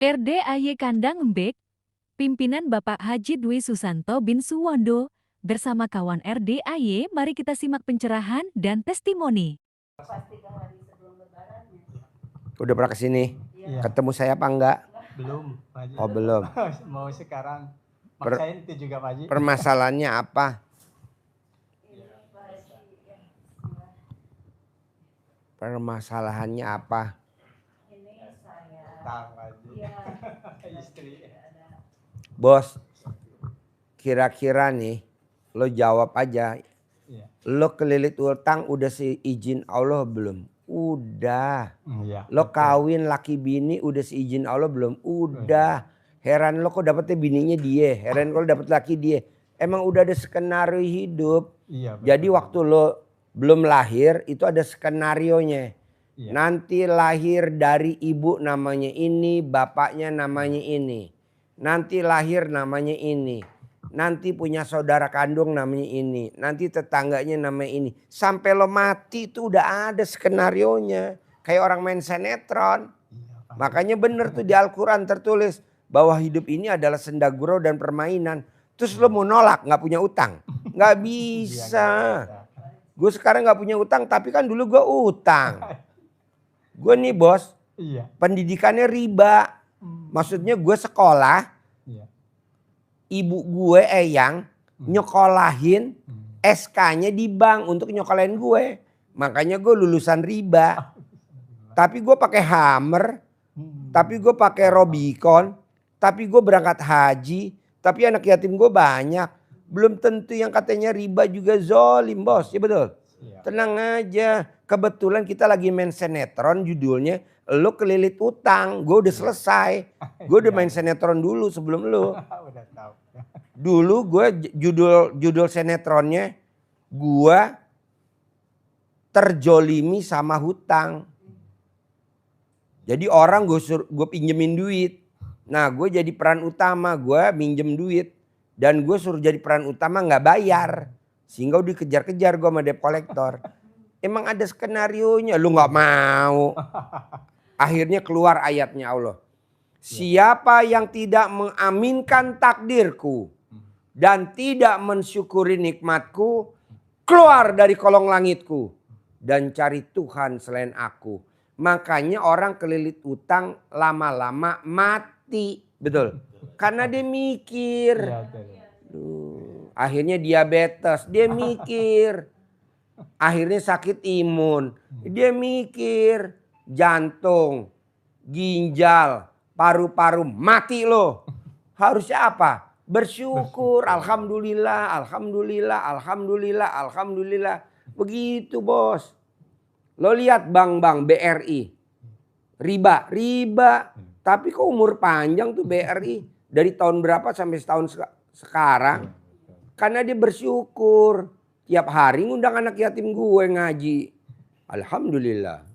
RDAY Kandang Embek, pimpinan Bapak Haji Dwi Susanto bin Suwondo, bersama kawan RDAY, mari kita simak pencerahan dan testimoni. Udah pernah kesini? Iya. Ketemu saya apa enggak? Belum, Pak Haji. Oh belum. Mau sekarang. Maksain itu juga, Pak Haji. Permasalahannya apa? Permasalahannya apa? Tahu, Pak Haji. Istri. Bos, kira-kira nih, lo jawab aja. Iya. Lo kelilit utang udah seizin Allah belum? Udah. Iya. Lo kawin laki bini udah seizin Allah belum? Udah. Heran lo kok dapetnya bininya dia. Heran kalau dapet laki dia. Emang udah ada skenario hidup. Iya. Betul. Jadi waktu lo belum lahir itu ada skenarionya. Iya. Nanti lahir dari ibu namanya ini, bapaknya namanya ini. Nanti lahir namanya ini. Nanti punya saudara kandung namanya ini. Nanti tetangganya namanya ini. Sampai lo mati itu udah ada skenarionya. Kayak orang main sinetron. Iya, Makanya bener tuh di Al-Quran tertulis. Bahwa hidup ini adalah senda gurau dan permainan. Terus lo mau nolak gak punya utang? Gak bisa. Gue sekarang gak punya utang tapi kan dulu gue utang. Gue nih bos. Iya. Pendidikannya riba. Maksudnya gue sekolah. Iya. Ibu gue Eyang nyokolahin SK-nya di bank untuk nyokolahin gue. Makanya gue lulusan riba. Tapi gue pakai Hammer. Tapi gue pakai Robicon. Tapi gue berangkat haji. Tapi anak yatim gue banyak. Belum tentu yang katanya riba juga zolim bos. Ya betul? Iya. Tenang aja. Kebetulan kita lagi main sinetron judulnya. Lo kelilit utang. Gue udah selesai. Gue udah main sinetron dulu sebelum lo. Udah tahu. Dulu gue judul sinetronnya. Gue terjolimi sama hutang. Jadi orang gue pinjemin duit. Nah gue jadi peran utama, gue minjem duit. Dan gue suruh jadi peran utama gak bayar. Sehingga udah dikejar-kejar gue sama debt collector. Emang ada skenarionya, lu gak mau. Akhirnya keluar ayatnya Allah. Siapa yang tidak mengaminkan takdirku. Dan tidak mensyukuri nikmatku. Keluar dari kolong langitku. Dan cari Tuhan selain aku. Makanya orang kelilit utang lama-lama mati. Betul. Karena dia mikir. Akhirnya diabetes. Dia mikir. Akhirnya sakit imun. Dia mikir. Jantung. Ginjal. Paru-paru. Mati loh. Harusnya apa? Bersyukur. Alhamdulillah. Alhamdulillah. Alhamdulillah. Alhamdulillah. Begitu bos. Lo lihat bank-bank BRI. Riba. Tapi kok umur panjang tuh BRI. Dari tahun berapa sampai tahun sekarang. Karena dia bersyukur. Tiap hari ngundang anak yatim gue ngaji. Alhamdulillah.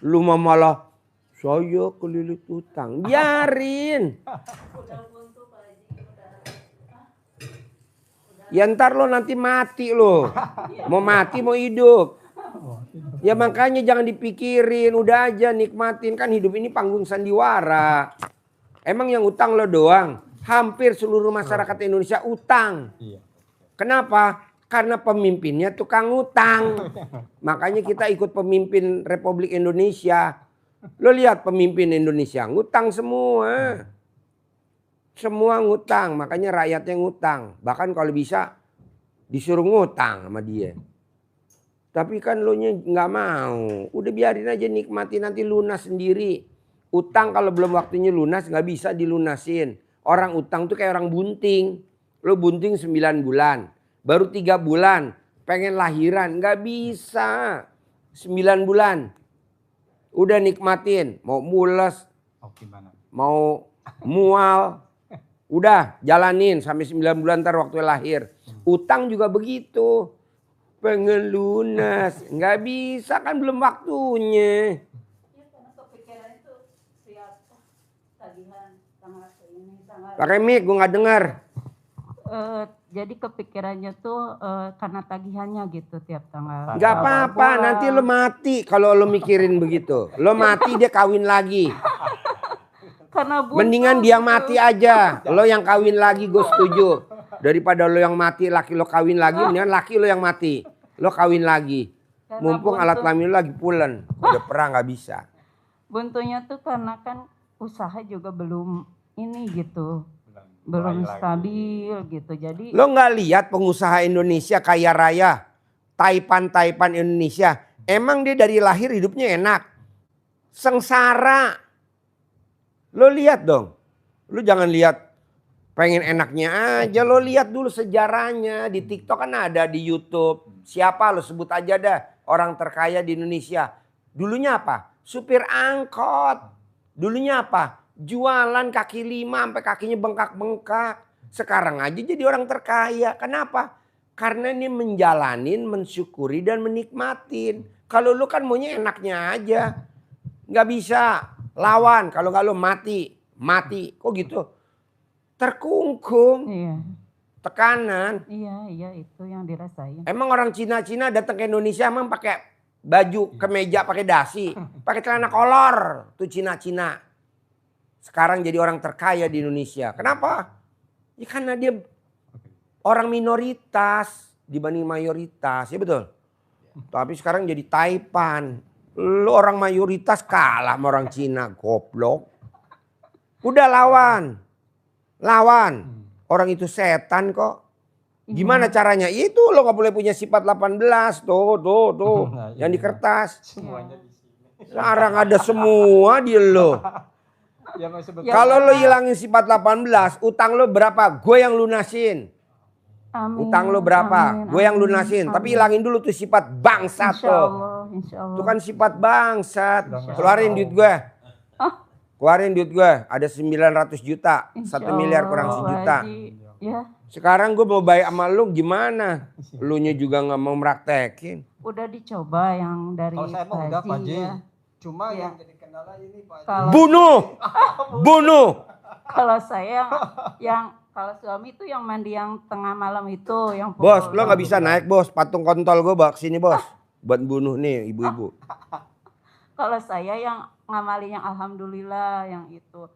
Lu mah malah. Saya kelilit utang. Biarin. Ya ntar lo nanti mati lo. Mau mati mau hidup. Ya makanya jangan dipikirin, udah aja nikmatin, kan hidup ini panggung sandiwara. Emang yang utang lo doang? Hampir seluruh masyarakat Indonesia utang. Kenapa? Karena pemimpinnya tukang utang. Makanya kita ikut pemimpin Republik Indonesia. Lo lihat pemimpin Indonesia ngutang semua. Semua ngutang, makanya rakyatnya ngutang. Bahkan kalau bisa disuruh ngutang sama dia. Tapi kan lo nya nggak mau. Udah biarin aja nikmati nanti lunas sendiri. Utang kalau belum waktunya lunas nggak bisa dilunasin. Orang utang tuh kayak orang bunting. Lo bunting 9 bulan. Baru 3 bulan pengen lahiran. Nggak bisa. 9 bulan. Udah nikmatin. Mau mules. Mau mual. Udah jalanin sampai 9 bulan ntar waktu lahir. Utang juga begitu. Pengen lunas. Nggak bisa kan belum waktunya. Pakai mic gue nggak dengar. Jadi kepikirannya tuh karena tagihannya gitu tiap tanggal. Nggak apa-apa nanti lo mati kalau lo mikirin begitu. Lo mati dia kawin lagi. Karena buntu, Mendingan dia gitu. mati aja. Lo yang kawin lagi gue setuju. Daripada lo yang mati, laki lo kawin lagi, mendingan laki lo yang mati. Lo kawin lagi. Karena Mumpung alat buntu. kelamin lo lagi pulen. Udah perang nggak bisa. Buntunya tuh karena kan usaha juga belum ini gitu. Belum Belum mulai lagi. stabil gitu. Jadi Lo nggak lihat pengusaha Indonesia kaya raya. Taipan Indonesia. Emang dia dari lahir hidupnya enak. Sengsara. Lo lihat dong. Lo jangan lihat pengen enaknya aja. Lo lihat dulu sejarahnya. Di TikTok kan ada, di YouTube. Siapa lo sebut aja dah. Orang terkaya di Indonesia. Dulunya apa? Supir angkot. Dulunya apa? Jualan kaki lima sampai kakinya bengkak-bengkak. Sekarang aja jadi orang terkaya. Kenapa? Karena ini menjalanin, mensyukuri dan menikmatin. Kalau lu kan maunya enaknya aja. Nggak bisa. Lawan. Kalau nggak lu mati. Mati. Kok gitu? Terkungkung. iya, Tekanan. iya itu yang dirasain. Emang orang Cina-Cina datang ke Indonesia emang pakai baju kemeja pakai dasi. Pakai celana kolor. Tuh Cina-Cina. Sekarang jadi orang terkaya di Indonesia. Kenapa? Ya karena dia orang minoritas dibanding mayoritas. Ya betul? Tapi sekarang jadi Taipan. Lu orang mayoritas kalah sama orang Cina. Goblok. Udah lawan. Lawan. Orang itu setan kok. Gimana caranya? Itu lo gak boleh punya sifat 18. Tuh. Nah, Yang di iya. kertas. Semuanya di sini. Sekarang ada semua di lo. Ya, Mas, sebetulnya. Kalau lo hilangin sifat 18, utang lo berapa? Gue yang lunasin. Amin, Utang lo berapa? amin, Gue yang amin, lunasin. Tapi amin. hilangin dulu tuh sifat bangsat Insya tuh. Allah, insya Allah. Itu kan sifat bangsat. Insya Keluarin Allah. duit gue. Ah. Keluarin duit gue. Ada 900 juta. Insya 1 miliar kurang Allah, sejuta. Pak Haji. Ya, Sekarang gue mau bayar sama lu gimana? Lu nya juga gak mau meraktekin. udah dicoba yang dari Kalau saya mah Pak udah Pak Haji Haji. ya. Cuma Iya. yang jadi kendala ini Pak Haji. Kalau Bunuh! Bunuh! kalau saya yang kalau suami itu yang mandi yang tengah malam itu yang Bos, pukul lo gak bisa naik bos. Patung kontol gue bawa kesini bos. Buat bunuh nih ibu-ibu. Kalau saya yang ngamalin yang alhamdulillah yang itu.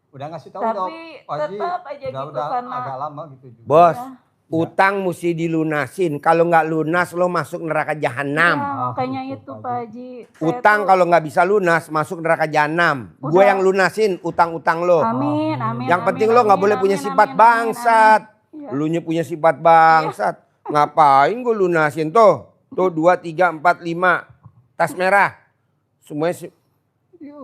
Udah ngasih tahu Tapi dong, Pak Haji. tetap aja gitu udah karena- agak lama gitu juga. Bos, Ya. utang mesti dilunasin. Kalau nggak lunas lo masuk neraka Ya, jahanam. makanya gitu, itu Pak Pak Haji. Saya Utang tuh- kalau nggak bisa lunas masuk neraka jahanam. Gue Udah. yang lunasin utang-utang lo. Amin, amin. Yang amin, penting lo nggak amin, boleh punya amin, sifat amin, bangsat. amin. Iya. Lu nya punya sifat bangsat. Ngapain gue lunasin tuh? Tuh 2, 3, 4, 5. Tas merah. Semuanya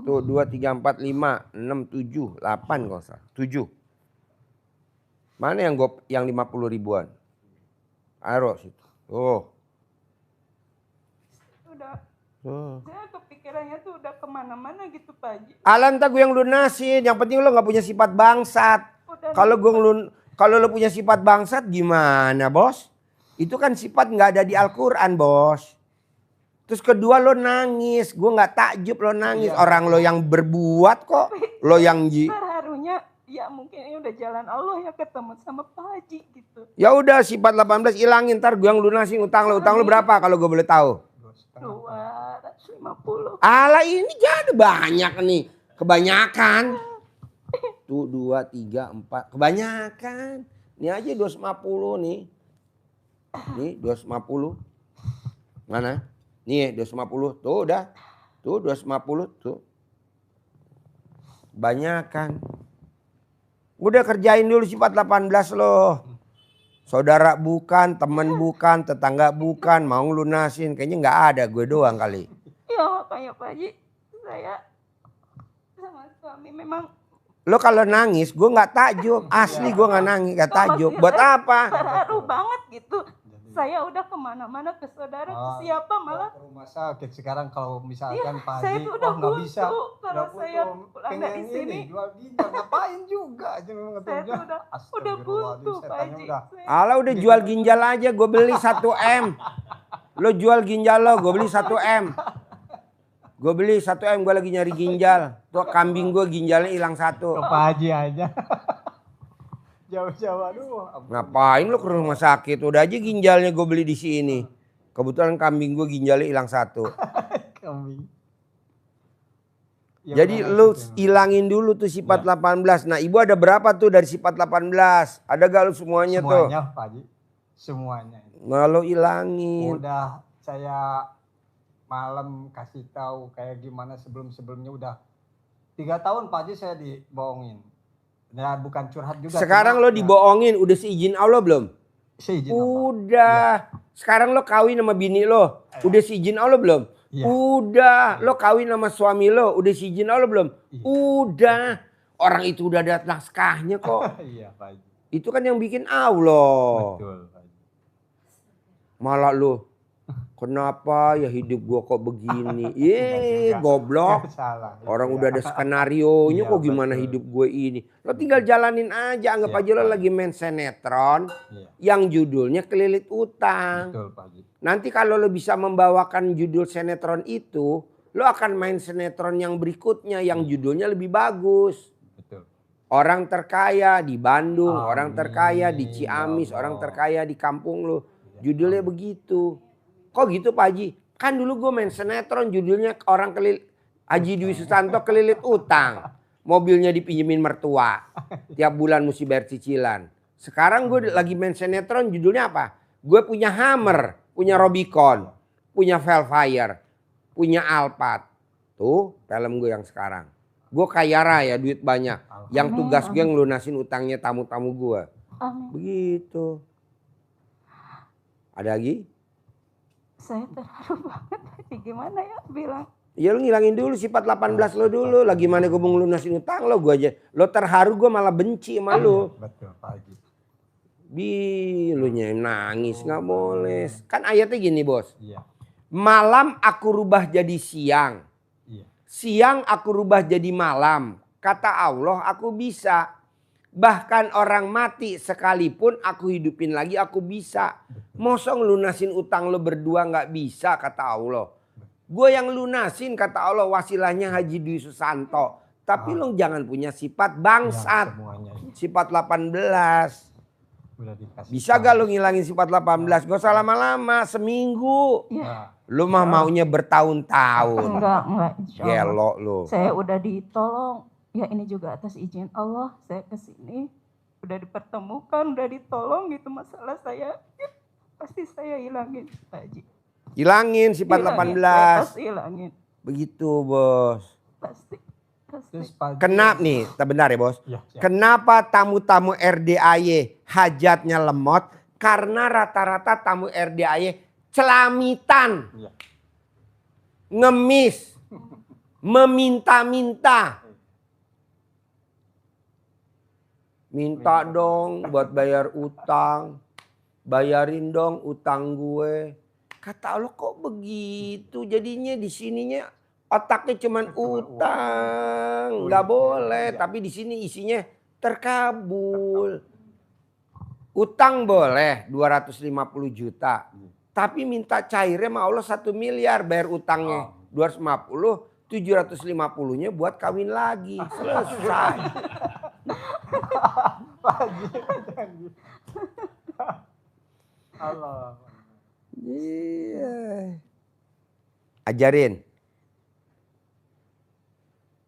tuh 2, 3, 4, 5, 6, 7, 8 kalau salah. 7. Mana yang 50 ribuan? Aero situ. Tuh. Udah, Tuh. saya kepikirannya tuh udah kemana-mana gitu Pak Haji. Alan tak gue yang lunasin. Yang penting lo nggak punya sifat bangsat. Udah Kalau lo punya sifat bangsat gimana bos? Itu kan sifat nggak ada di Al-Quran bos. Terus kedua lo nangis. Gue nggak takjub lo nangis. Iya. Orang lo yang berbuat kok. Lo yang terharunya ya mungkin ini udah jalan Allah ya ketemu sama Pak Haji gitu. Ya udah sifat 18 hilangin. Ntar gue yang lunasin utang lo. Utang lo berapa kalau gue boleh tahu? 250. Alah ini jadi banyak nih. Kebanyakan. Tuh 2, 3, 4. Kebanyakan. Ini aja 250 nih. Nih 250. Mana? Nih 250. Tuh udah. Tuh 250 tuh. Banyakan. Udah kerjain dulu sifat 18 loh. Saudara bukan, teman bukan, tetangga bukan, mau lunasin. Kayaknya nggak ada, gue doang kali. Ya makanya Pak Haji saya sama suami memang Lo kalau nangis, gue nggak takjub. Asli gue nggak nangis, nggak takjub. Buat apa? terharu banget gitu. Saya udah kemana-mana ke saudara ke siapa malah Ke rumah sakit sekarang kalau misalkan Pak saya Haji, tuh udah oh nggak bisa. buntu kalau Udah saya buntu. pulang Pengen dari ini, sini. jual ginjal ngapain juga aja memang Saya katanya. tuh udah buntu Astagfirullahaladzim, Pak setannya Haji. udah. Saya- Alah udah jual ginjal aja, gue beli 1 M. Lo jual ginjal lo, gue beli 1 M. Gue beli 1 M, gue lagi nyari ginjal. Tuh kambing gue ginjalnya hilang 1. Ke Pak Haji aja. Jauh-jauh aduh. Ngapain lo ke rumah sakit? Udah aja ginjalnya gue beli di sini. Kebetulan kambing gue ginjalnya hilang 1. Kambing. Ya Jadi udah, lu lanjutin. hilangin dulu tuh sifat 18. Nah ibu ada berapa tuh dari sifat 18? Ada gak lu semuanya tuh? Semuanya Pak Haji, semuanya. Nah lu hilangin. Udah saya malam kasih tahu kayak gimana sebelumnya udah 3 tahun Pak Haji saya dibohongin. Ya bukan curhat juga. Sekarang cuma lo ya, dibohongin, udah seizin Allah belum? seizin Allah. Udah. Sekarang lo kawin sama bini lo, udah seizin Allah belum? Iya. Udah. Lo kawin sama suami lo, udah seizin Allah belum? Iya. Udah. Orang itu udah ada naskahnya kok. Iya Pak Haji. Itu kan yang bikin Allah. Betul Pak Haji. Malah lo, kenapa ya hidup gua kok begini? Enggak juga. Goblok. Salah. Orang Iya. udah ada skenario-nya Iya, kok gimana betul. hidup gue ini. Lo tinggal jalanin aja, anggap Iya, aja lo Pak. lagi main sinetron Iya. yang judulnya Kelilit Utang. Betul Pak Haji. Nanti kalau lo bisa membawakan judul sinetron itu, lo akan main sinetron yang berikutnya yang judulnya lebih bagus. Betul. Orang terkaya di Bandung, Amin. orang terkaya di Ya Ciamis, Allah. orang terkaya di kampung lo. Judulnya begitu. Kok gitu Pak Haji? Kan dulu gue main sinetron judulnya orang Haji Dwi Susanto Kelilit Utang. Mobilnya dipinjemin mertua. Tiap bulan mesti bayar cicilan. Sekarang gue lagi main sinetron judulnya apa? Gue punya Hammer, punya Robicon, punya Velfire, punya Alphard. Tuh film gue yang sekarang. Gue kaya raya, duit banyak. Yang tugas gue ngelunasin utangnya tamu-tamu gue. Amin. Begitu. Ada lagi? Saya terharu banget. Haji. Gimana ya bilang? Ya lu ngilangin dulu sifat 18 lo dulu. Lagi mana gue mau ngelunasin utang lo, gue aja. Lo terharu, gue malah benci sama lo. Betul Pak Haji. Lu nangis nggak boleh. Kan ayatnya gini bos. Iya. Malam aku rubah jadi siang. Iya. Siang aku rubah jadi malam. Kata Allah aku bisa. Bahkan orang mati sekalipun aku hidupin lagi aku bisa. Mosong lunasin utang lo berdua nggak bisa kata Allah. Gue yang lunasin kata Allah wasilahnya Haji Dwi Susanto. Tapi lo jangan punya sifat bangsat. Ya, semuanya. Sifat 18. Udah dikasih Bisa tahu. gak lo ngilangin sifat 18? Gak usah lama-lama, seminggu. Iya. Lo mah maunya bertahun-tahun. Enggak, insya Allah. Gelo lo. Saya udah ditolong. Ya ini juga atas izin Allah. Saya kesini udah dipertemukan, udah ditolong gitu masalah saya. Ya, pasti saya hilangin Pak Haji. Hilangin sifat Hilangin, saya 18. pasti hilangin. Begitu bos. Pasti. Terus Pak Haji. Kenapa nih, bentar ya bos. Ya, siap. Kenapa tamu-tamu RDAY hajatnya lemot? Karena rata-rata tamu RDAY celamitan. Iya. Ngemis. Meminta-minta. Minta dong buat bayar utang. Bayarin dong utang gue. Kata Allah kok begitu? Jadinya di sininya otaknya cuman utang. Nggak boleh. Tapi di sini isinya terkabul. Utang boleh 250 juta. Tapi minta cairnya sama Allah 1 miliar bayar utangnya. 250, 750-nya buat kawin lagi. Selesai. Pak Haji. Jangan gitu. Allah. Iya. Ajarin.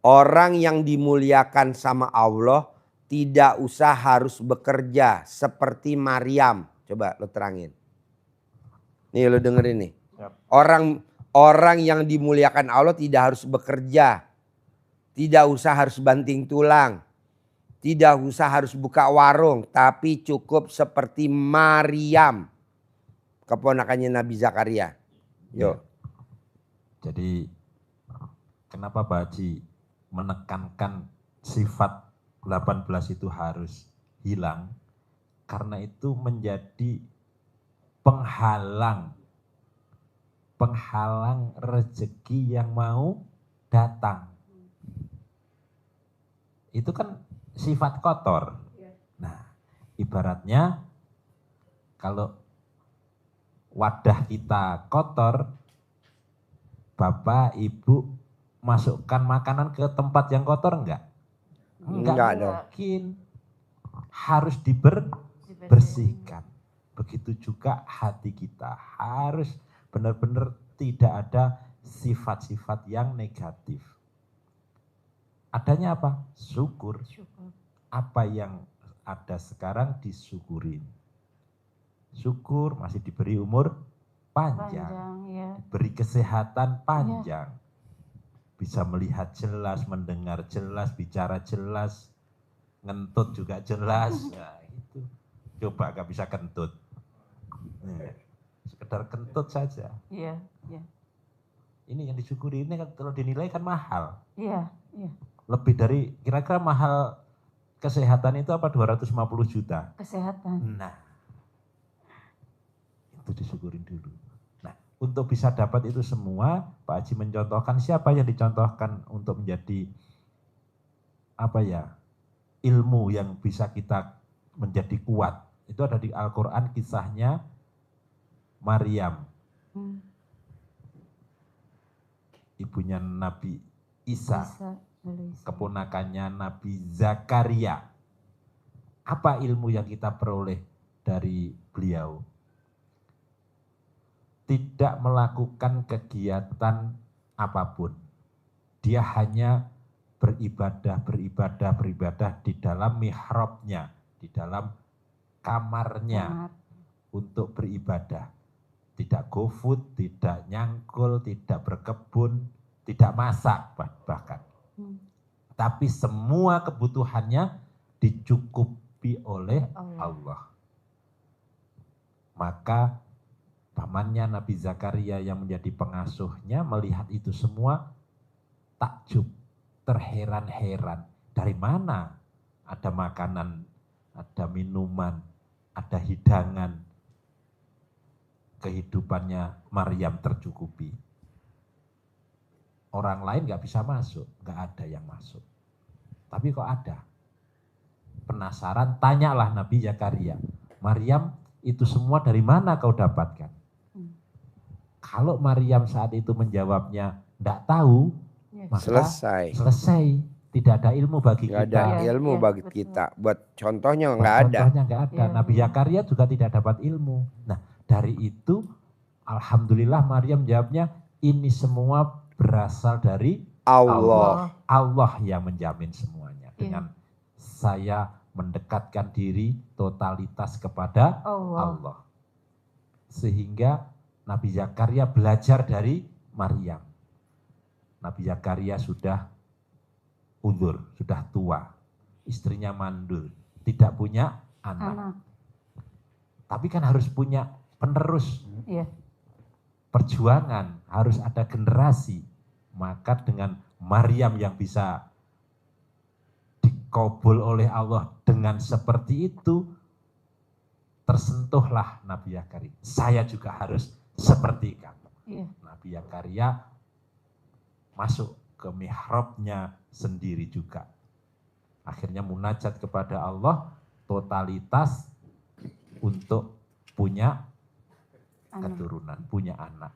Orang yang dimuliakan sama Allah tidak usah harus bekerja seperti Maryam. Coba lo terangin. Nih lo dengerin nih. Yap. Orang yang dimuliakan Allah tidak harus bekerja. Tidak usah harus banting tulang. Tidak usah harus buka warung. Tapi cukup seperti Maryam. Keponakannya Nabi Zakaria. Yuk. Jadi kenapa Pak Haji menekankan sifat 18 itu harus hilang? Karena itu menjadi penghalang rezeki yang mau datang. Itu kan sifat kotor. Nah, ibaratnya kalau wadah kita kotor, Bapak, Ibu masukkan makanan ke tempat yang kotor enggak? Enggak dong. Mungkin. Harus dibersihkan. Begitu juga hati kita harus benar-benar tidak ada sifat-sifat yang negatif. Adanya apa? Syukur. Syukur. Apa yang ada sekarang disyukurin. Syukur masih diberi umur panjang. Panjang, ya. Beri kesehatan panjang. Bisa melihat jelas, mendengar jelas, bicara jelas, ngentut juga jelas. Nah, itu. Coba gak bisa kentut. Sekedar kentut saja. Iya, iya. Ini yang disyukuri ini kan kalau dinilai kan mahal. Iya, iya. Lebih dari kira-kira mahal kesehatan itu apa 250 juta. Kesehatan. Nah, itu disyukurin dulu. Nah, untuk bisa dapat itu semua, Pak Haji mencontohkan siapa yang dicontohkan untuk menjadi apa ya, ilmu yang bisa kita menjadi kuat. Itu ada di Al-Quran kisahnya Maryam, ibunya Nabi Isa, keponakannya Nabi Zakaria. Apa ilmu yang kita peroleh dari beliau? Tidak melakukan kegiatan apapun. Dia hanya beribadah di dalam mihrabnya, di dalam kamarnya untuk beribadah. Tidak GoFood, tidak nyangkul, tidak berkebun, tidak masak bahkan. Tapi semua kebutuhannya dicukupi oleh Allah. Maka pamannya Nabi Zakaria yang menjadi pengasuhnya melihat itu semua takjub, terheran-heran. Dari mana ada makanan, ada minuman, ada hidangan, kehidupannya Maryam tercukupi. Orang lain gak bisa masuk, gak ada yang masuk. Tapi kok ada? Penasaran, tanyalah Nabi Zakaria, Maryam itu semua dari mana kau dapatkan? Kalau Maryam saat itu menjawabnya gak tahu, maka selesai. Tidak ada ilmu bagi Gak kita. ada ilmu bagi kita. Buat contohnya nggak ada. Contohnya nggak ada. Nabi Zakaria juga tidak dapat ilmu. Nah, dari itu alhamdulillah Maryam jawabnya ini semua berasal dari Allah. Allah yang menjamin semuanya. Dengan saya mendekatkan diri totalitas kepada Allah. Sehingga Nabi Zakaria belajar dari Maryam. Nabi Zakaria sudah uzur, sudah tua. Istrinya mandul, tidak punya anak. Tapi kan harus punya penerus. Perjuangan, harus ada generasi. Maka dengan Maryam yang bisa dikabul oleh Allah dengan seperti itu, tersentuhlah Nabi Zakaria. Saya juga harus seperti kamu. Nabi Zakaria masuk ke mihrabnya sendiri juga. Akhirnya munajat kepada Allah, totalitas untuk punya keturunan, punya anak.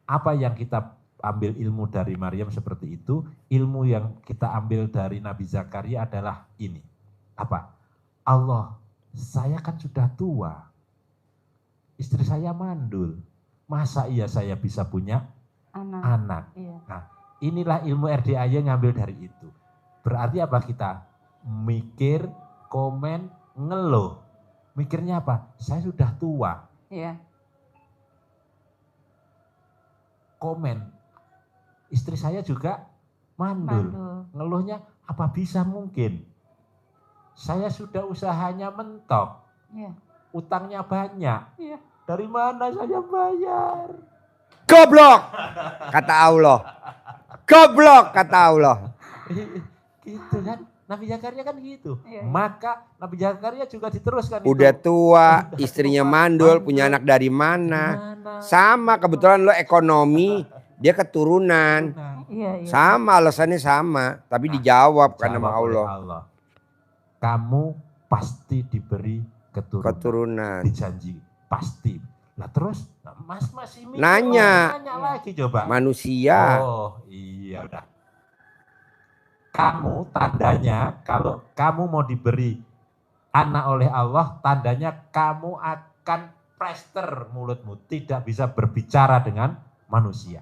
Apa yang kita ambil ilmu dari Maryam seperti itu, ilmu yang kita ambil dari Nabi Zakaria adalah ini. Apa? Allah, saya kan sudah tua. Istri saya mandul. Masa iya saya bisa punya anak? Nah, inilah ilmu RDAY ngambil dari itu. Berarti apa kita? Mikir, komen, ngeluh. Mikirnya apa? Saya sudah tua. Komen, istri saya juga mandul. Ngeluhnya apa bisa mungkin? Saya sudah usahanya mentok. Utangnya banyak. Dari mana saya bayar? Goblok, kata Allah. Goblok, kata Allah. Gitu kan. Nabi Zakaria kan gitu. Maka Nabi Zakaria juga diteruskan. Udah itu. tua, istrinya mandul, punya anak dari mana? Sama, kebetulan lo ekonomi, dia keturunan. Sama, alasannya sama. Tapi dijawab kan sama Allah. Kamu pasti diberi keturunan. Dijanji, pasti. Nah terus, Mas masih mikir, nanya lagi coba. Manusia. Oh iya udah. Kamu tandanya kalau kamu mau diberi anak oleh Allah, tandanya kamu akan plester mulutmu, tidak bisa berbicara dengan manusia.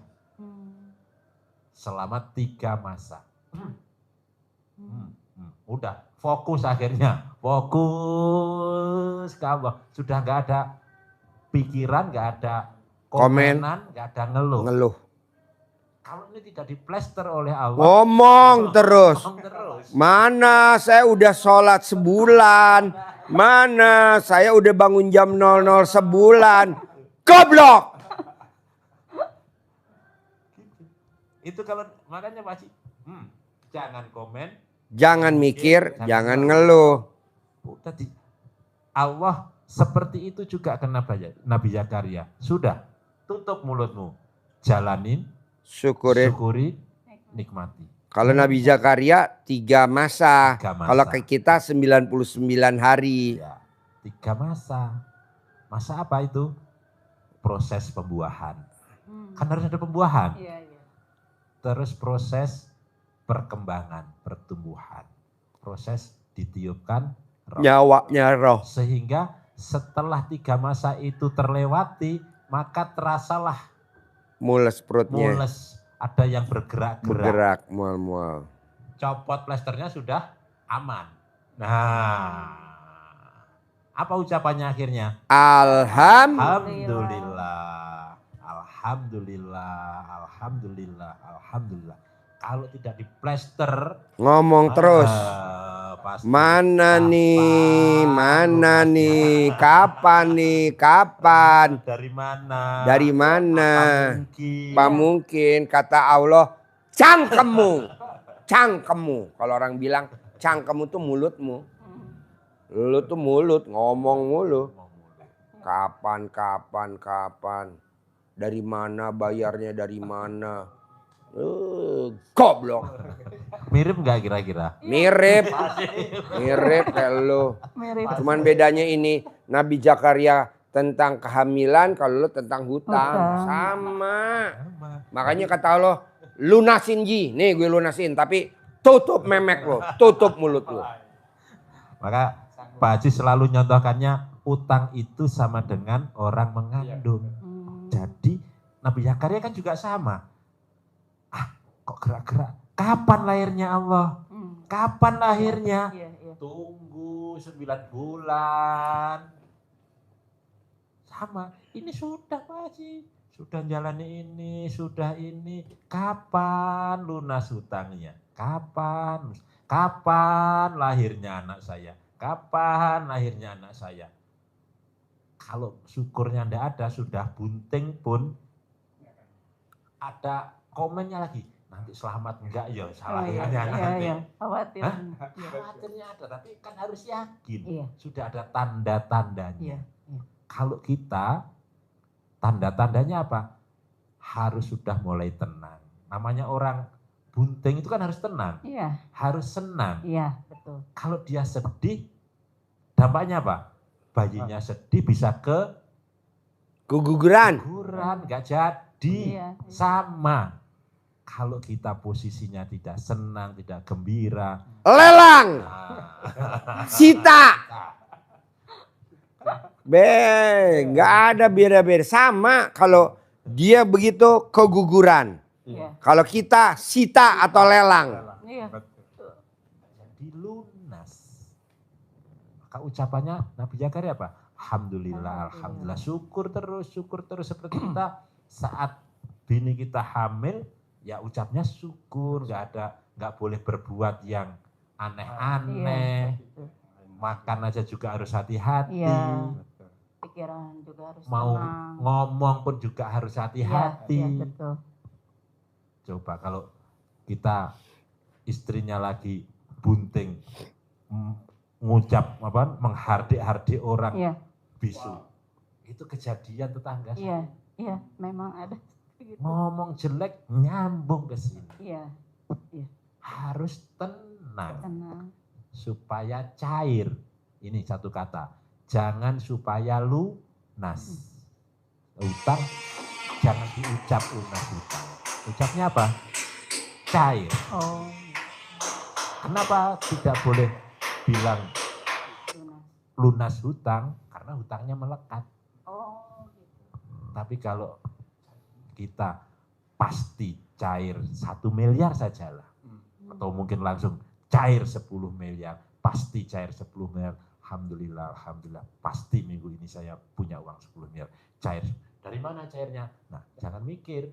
selama 3 masa. Udah fokus akhirnya, fokus ke Allah. Sudah nggak ada pikiran, nggak ada komenan, nggak ada ngeluh. Ngeluh. Kalau ini tidak diplester oleh Allah, Ngomong terus. ngomong terus. Mana saya udah sholat sebulan. Mana saya udah bangun jam 00 sebulan. Goblok. Itu kalau makanya Pak Haji, jangan komen, Jangan mikir, jangan ngeluh. tadi Allah seperti itu juga ke Nabi Zakaria. Sudah, tutup mulutmu, jalanin, Syukurin. syukuri, nikmati. Kalau Nabi Zakaria 3 masa. 3 masa. Kalau ke kita 99 hari. Ya, 3 masa. Masa apa itu? Proses pembuahan. Kan harus ada pembuahan. Iya, iya. Terus proses perkembangan, pertumbuhan. Proses ditiupkan roh. Nyawanya roh. Sehingga setelah 3 masa itu terlewati, maka terasalah Mules perutnya. mules. Ada yang bergerak-gerak. Bergerak mual-mual. Copot plasternya sudah aman. Nah, apa ucapannya akhirnya? Alhamdulillah, alhamdulillah, alhamdulillah, alhamdulillah. Kalau tidak diplester, Ngomong terus. pasti Mana nih? Mana nih? Kapan nih? Kapan? Dari mana? Dari mana? Mungkin. Apa mungkin kata Allah, cangkemmu. Cangkemmu. Kalau orang bilang cangkemmu tuh mulutmu. Lu tuh mulut, ngomong mulu. Kapan, kapan, kapan. Dari mana bayarnya, dari mana. Goblok. Mirip nggak kira-kira? Mirip. Mirip kayak lu. Mirip. Cuman bedanya ini Nabi Zakaria tentang kehamilan, kalau lu tentang hutang. Hutang. Sama. Makanya kata Allah, lunasin Ji. Nih gue lunasin, tapi tutup memek lo, tutup mulut lo. Maka Pak Haji selalu nyontohkannya, utang itu sama dengan orang mengandung. Jadi Nabi Zakaria kan juga sama. Kok gerak-gerak? Kapan lahirnya Allah? Kapan lahirnya? Iya, iya. Tunggu 9 bulan. Sama, ini sudah Pak Haji. Sudah jalani ini, sudah ini. Kapan lunas hutangnya? Kapan? Kapan lahirnya anak saya? Kapan lahirnya anak saya? Kalau syukurnya ndak ada, sudah bunting pun ada komennya lagi. Nanti selamat enggak ya salahnya Iya, nanti. iya. Khawatir. Hah? Iya. Khawatirnya ada, tapi kan harus yakin. Iya. Sudah ada tanda-tandanya. Iya, iya. Kalau kita, tanda-tandanya apa? Harus sudah mulai tenang. Namanya orang bunting itu kan harus tenang. Iya, Harus senang. iya, betul. Kalau dia sedih, dampaknya apa? Bayinya sedih bisa Keguguran. keguguran, nggak jadi. Iya, iya. Sama. Kalau kita posisinya tidak senang, tidak gembira. Lelang. Nah, Sita. Nggak ada beda-beda. Sama kalau dia begitu keguguran. Iya. Kalau kita sita atau lelang. Iya. jadi lunas. Maka ucapannya Nabi Zakaria apa? Alhamdulillah, alhamdulillah. Syukur terus seperti kita saat bini kita hamil, ya ucapnya syukur. Nggak boleh berbuat yang aneh-aneh. Makan aja juga harus hati-hati. Iya. Pikiran juga harus Mau tenang. ngomong pun juga harus hati-hati. Iya, betul. Coba kalau kita istrinya lagi bunting, ngucap apa, menghardik-hardik orang Iya, bisu. Itu kejadian tetangga. iya, iya, memang ada gitu. Ngomong jelek nyambung ke sini. Iya, Harus tenang tenang. supaya cair. Ini satu kata. Jangan supaya lunas. Utang jangan diucap lunas utang. Ucapnya apa? Cair. Oh, Kenapa tidak boleh bilang lunas. lunas hutang? Karena hutangnya melekat. Oh, gitu. Tapi kalau kita pasti cair 1 miliar sajalah. Atau mungkin langsung cair 10 miliar, pasti cair 10 miliar. Alhamdulillah, alhamdulillah, pasti minggu ini saya punya uang 10 miliar. Cair. Dari mana cairnya? Nah, jangan mikir.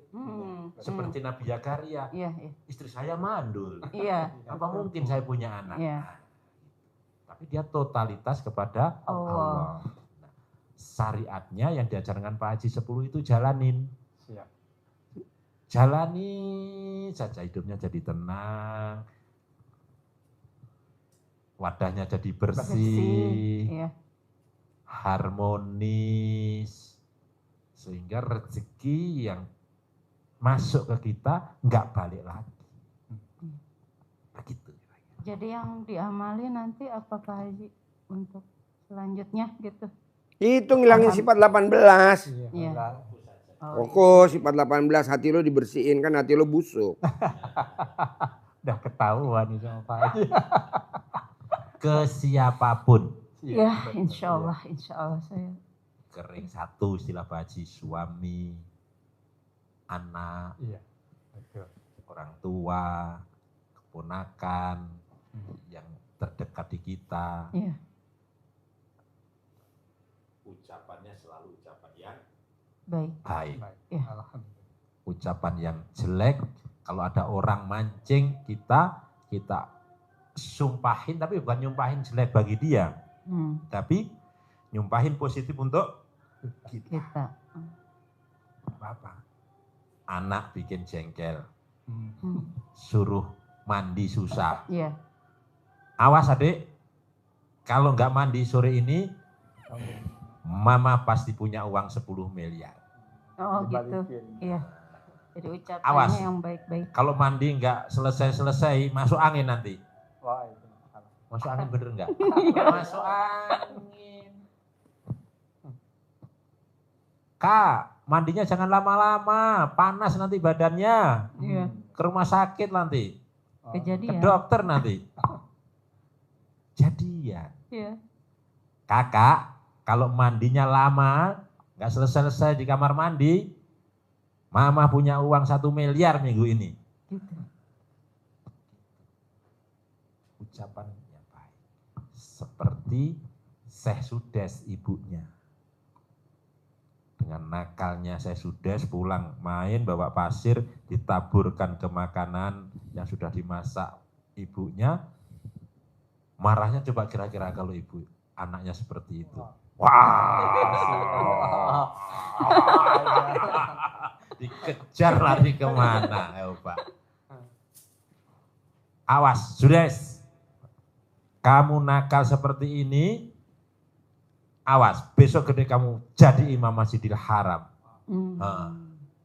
Seperti Nabi Zakaria, Iya, iya. istri saya mandul. Iya. Apa mungkin saya punya anak? Iya. Nah, tapi dia totalitas kepada Allah. Nah, syariatnya yang diajarkan Pak Haji 10 itu jalanin. Siap. Jalani saja, hidupnya jadi tenang. Wadahnya jadi bersih, Iya. harmonis, sehingga rezeki yang masuk ke kita nggak balik lagi. Begitu. Jadi yang diamali nanti apa Pak Haji untuk selanjutnya gitu? Itu ngilangin sifat 18. Iya. Oh, Fokus sifat 18, hati lo dibersihin, kan hati lo busuk. Udah ketahuan nih sama Pak Haji. Ke siapapun. iya, insya Allah saya. Kering satu istilah Pak Haji, suami, anak, Iya, betul. orang tua, keponakan, yang terdekat di kita. Iya. Ucapannya selalu ucapan yang Baik. baik. Baik. Iya. Alhamdulillah. Ucapan yang jelek, kalau ada orang mancing kita sumpahin, tapi bukan nyumpahin jelek bagi dia, tapi nyumpahin positif untuk Kita. apa? Anak bikin jengkel, Hmm. suruh mandi susah. Iya. Awas adik, kalau nggak mandi sore ini, mama pasti punya uang 10 miliar. Oh gitu. Dibalikin. Iya. Jadi ucapannya Awas. yang baik-baik. Kalau mandi nggak selesai-selesai, masuk angin nanti. Wah, itu salah. Masuk angin bener nggak? Masuk angin. Kak, mandinya jangan lama-lama, panas nanti badannya. Iya. Ke rumah sakit nanti, ke Kejadian. dokter nanti. Jadian. Iya. Kakak, kalau mandinya lama, nggak selesai-selesai di kamar mandi, mama punya uang 1 miliar minggu ini. Gitu. Ucapannya baik. Seperti Syekh Sudes ibunya. Dengan nakalnya Syekh Sudes pulang main bawa pasir, ditaburkan ke makanan yang sudah dimasak ibunya. Marahnya coba kira-kira kalau ibu anaknya seperti itu. Wah. Dikejar lari kemana, Pak? Awas, Sudes. Kamu nakal seperti ini, awas, besok gede kamu jadi imam Masjidil Haram.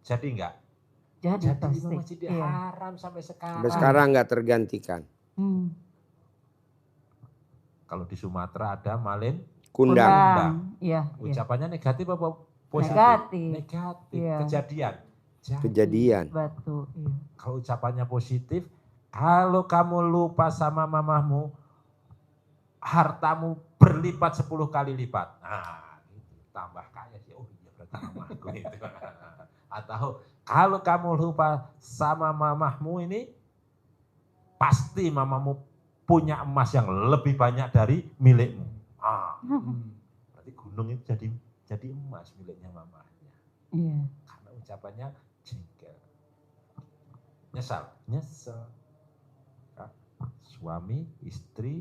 Jadi enggak? Jadi pasti. imam Masjidil Iya. Haram sampai sekarang. Sampai sekarang nggak tergantikan. Kalau di Sumatera ada Malin Kundang. Kundang. Iya. Iya. Ucapannya negatif apa positif? Negatif. Negatif. Iya. Kejadian. Jadi, Kejadian. Batu. Iya. kalau ucapannya positif, kalau kamu lupa sama mamahmu, hartamu berlipat 10 kali lipat. Nah, gitu. Tambah kaya sih. Oh iya berarti mamahku itu. Atau kalau kamu lupa sama mamahmu ini, pasti mamamu punya emas yang lebih banyak dari milikmu. Berarti gunung itu jadi emas miliknya mamahnya. Iya. Karena ucapannya jengkel. Nyesal. Suami, istri,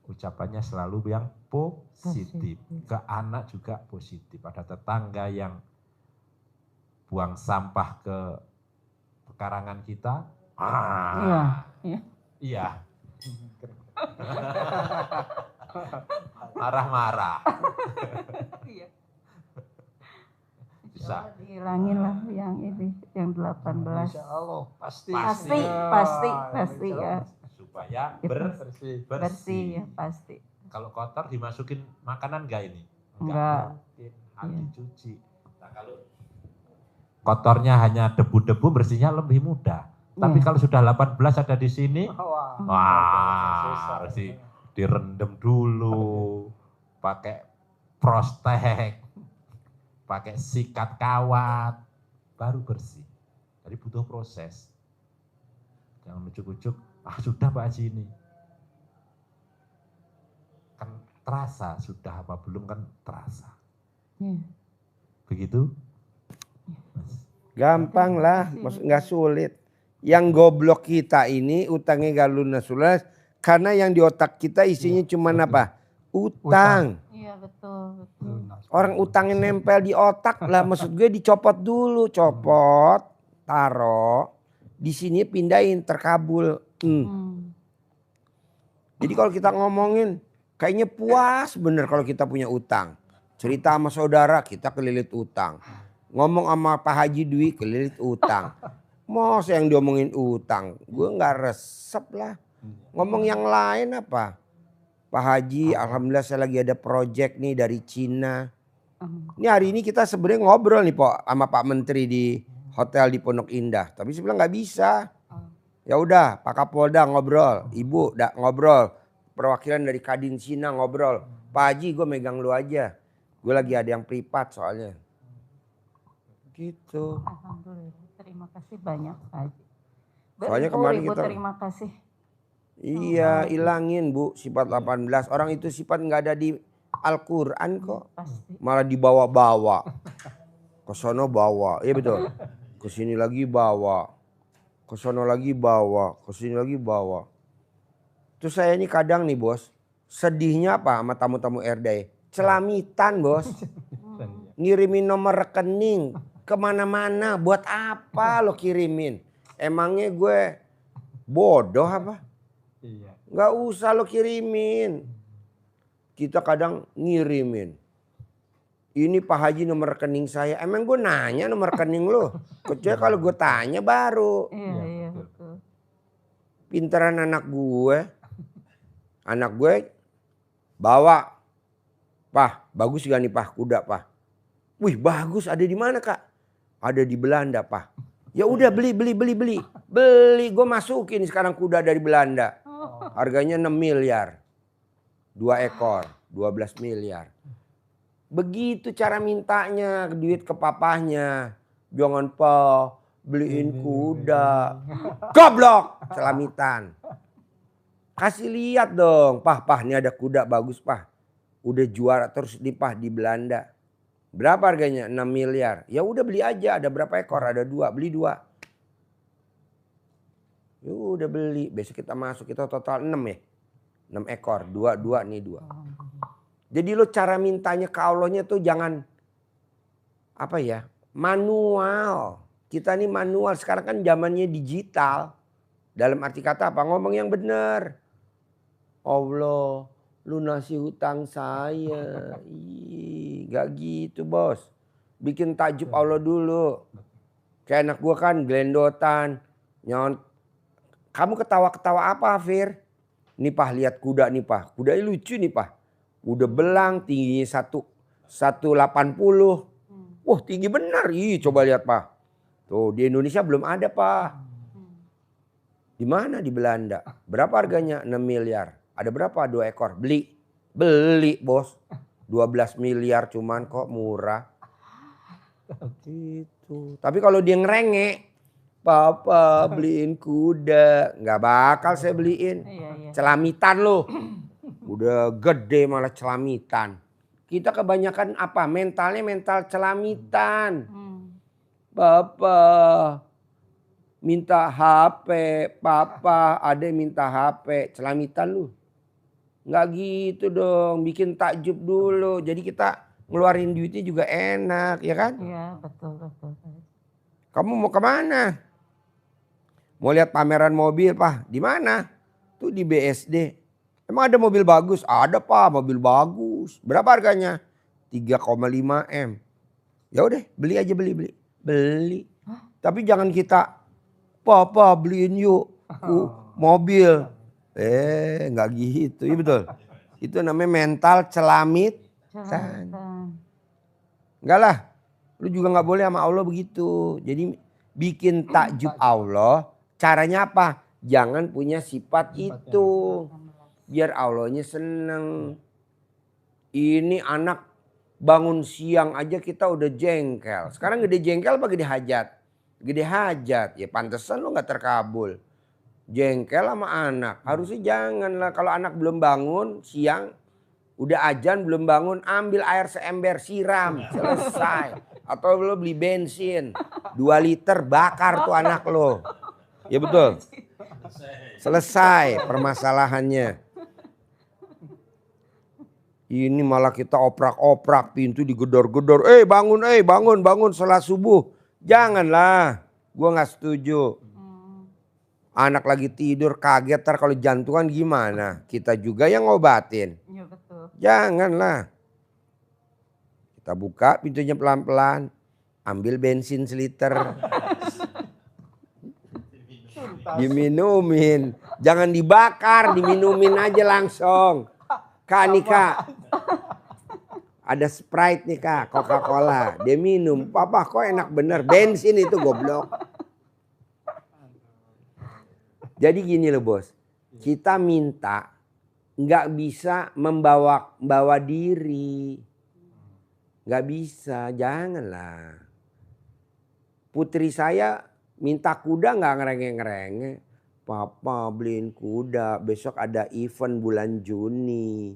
ucapannya selalu yang positif. Ke anak juga positif. Ada tetangga yang buang sampah ke pekarangan kita. Iya. Iya. Iya. Marah-marah. Iya. Bisa. Dihilangin lah yang ini, yang 18. Insya Allah pasti. Pasti ya. Supaya Bersih. Bersih ya pasti. Kalau kotor dimasukin makanan enggak ini? Enggak. Mungkin. Harus Iya. dicuci. Nah, kalau kotornya hanya debu-debu, bersihnya lebih mudah. Tapi Iya. kalau sudah 18 ada di sini, Wah. wah, harus direndam dulu, pakai prostek, pakai sikat kawat, baru bersih. Jadi butuh proses. Jangan ujuk-ujuk, sudah Pak Haji ini. Kan terasa, sudah apa belum kan terasa. Iya. Begitu? Mas. Gampang lah, maksud nggak sulit. Yang goblok kita ini utangnya gak lunas karena yang di otak kita isinya cuma apa? Utang. Iya betul, betul. Lunas. Orang utangnya nempel di otak lah, maksud gue dicopot dulu, copot, taro, di sini pindahin terkabul. Jadi kalau kita ngomongin kayaknya puas bener kalau kita punya utang. Cerita sama saudara kita kelilit utang. Ngomong sama Pak Haji Dwi kelilit utang. Masa yang diomongin utang, gue nggak resep lah. Ngomong yang lain apa? Pak Haji, alhamdulillah saya lagi ada project nih dari Cina. Ini hari ini kita sebenarnya ngobrol nih Pak sama Pak Menteri di hotel di Pondok Indah. Tapi saya bilang nggak bisa. Ya udah, Pak Kapolda ngobrol, Ibu ngobrol, perwakilan dari Kadin Cina ngobrol. Pak Haji, gue megang lu aja. Gue lagi ada yang privat soalnya. Gitu. Alhamdulillah, terima kasih banyak Pak Haji. Soalnya kemarin Beribu kita- terima kasih. Iya, ilangin Bu sifat 18. Orang itu sifat nggak ada di Al-Quran kok. Pasti. Malah dibawa-bawa. Ke sono bawa, iya betul. Ke sini lagi bawa. Ke sono lagi bawa, ke sini lagi bawa. Terus saya ini kadang nih Bos, sedihnya apa sama tamu-tamu RD? Celamitan Bos. Ngirimin nomor rekening kemana-mana, buat apa lo kirimin? Emangnya gue bodoh apa? Iya. Nggak usah lo kirimin. Kita kadang ngirimin. Ini Pak Haji nomor rekening saya. Emang gue nanya nomor rekening lo? Kecuali kalau gue tanya baru. Iya, iya betul. Pinteran anak gue. Anak gue bawa. Pah, bagus gak nih Pah kuda Pah? Wih bagus, ada di mana Kak? Ada di Belanda Pah. Ya udah beli. Beli, gue masukin sekarang kuda dari Belanda. Harganya 6 miliar. 2 ekor, 12 miliar. Begitu cara mintanya duit ke papahnya. Jangan Pak, beliin kuda. Goblok, celamitan. Kasih lihat dong, Pah, ini ada kuda bagus Pah. Udah juara terus nih Pah di Belanda. Berapa harganya? 6 miliar. Ya udah beli aja, ada berapa ekor? Ada 2, beli 2. Ya udah beli, besok kita masuk, kita total 6 ya. 6 ekor, 2 nih 2. Jadi lo cara mintanya ke Allahnya tuh jangan apa ya, manual. Kita nih manual, sekarang kan zamannya digital. Dalam arti kata apa? Ngomong yang benar. Allah, lunasi hutang saya. Ih, gak gitu Bos. Bikin takjub Allah dulu. Kayak anak gua kan gelendotan. Kamu ketawa-ketawa apa Fir? Nih Pah lihat kuda nih Pah. Kudanya lucu nih Pah. Udah belang tingginya 180. Wah tinggi benar. Ih coba lihat Pah. Tuh di Indonesia belum ada Pah. Di mana? Di Belanda. Berapa harganya? 6 miliar. Ada berapa? 2 ekor. Beli Bos. 12 miliar cuman kok murah. Gitu. Tapi kalau dia ngerengek, Papa beliin kuda. Nggak bakal saya beliin. Iya. Celamitan loh. Udah gede malah celamitan. Kita kebanyakan apa? Mentalnya mental celamitan. Papa minta HP. Papa ada yang minta HP. Celamitan lu. Nggak gitu dong. Bikin takjub dulu. Jadi kita ngeluarin duitnya juga enak. Ya kan? Iya betul. Kamu mau kemana? Mau lihat pameran mobil, Pak? Di mana? Tuh di BSD. Emang ada mobil bagus? Ada, Pak, mobil bagus. Berapa harganya? 3,5 M. Ya udah, beli aja beli. Tapi jangan kita, Papa beliin yuk mobil. Nggak gitu. Iya betul. Itu namanya mental celamit. Enggak lah. Lu juga nggak boleh sama Allah begitu. Jadi bikin takjub Allah. Caranya apa? Jangan punya sifat itu. Biar Allahnya seneng. Ini anak bangun siang aja kita udah jengkel. Sekarang gede jengkel apa gede hajat? Gede hajat. Ya pantesan lu gak terkabul. Jengkel sama anak. Harusnya jangan lah. Kalau anak belum bangun siang. Udah ajan belum bangun. Ambil air seember siram. Selesai. Atau lo beli bensin. 2 liter bakar tuh anak lo. Ya betul. Selesai permasalahannya. Ini malah kita oprak-oprak. Pintu digedor-gedor. Bangun sholat subuh. Janganlah. Gua gak setuju. Anak lagi tidur kaget ntar kalau jantungan gimana? Kita juga yang ngobatin. Iya betul. Janganlah. Kita buka pintunya pelan-pelan. Ambil bensin seliter. Diminumin. Jangan dibakar, diminumin aja langsung. Kak nih kak. Ada Sprite nih kak, Coca-Cola. Dia minum. Papa kok enak bener. Bensin itu goblok. Jadi gini loh bos, kita minta nggak bisa membawa diri, nggak bisa, janganlah. Putri saya minta kuda nggak ngerenge-ngerenge, papa beliin kuda, besok ada event bulan Juni,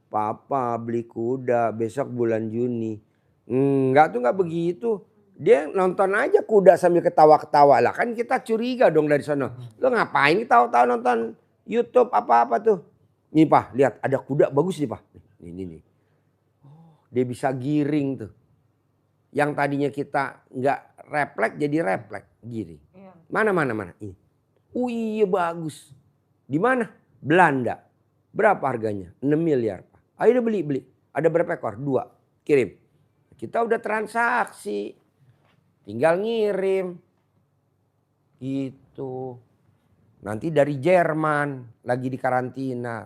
papa beli kuda besok bulan Juni, nggak tuh nggak begitu. Dia nonton aja kuda sambil ketawa-ketawa lah. Kan kita curiga dong dari sana. Lo ngapain ketawa-tawa nonton YouTube apa-apa tuh. Nih Pak, lihat ada kuda bagus nih Pak. Ini. Oh, dia bisa giring tuh. Yang tadinya kita nggak refleks jadi refleks. Giring. Mana. Ini. Iya bagus. Di mana? Belanda. Berapa harganya? 6 miliar Pak. Ayo udah beli. Ada berapa ekor? 2. Kirim. Kita udah transaksi. Tinggal ngirim. Gitu. Nanti dari Jerman lagi di karantina.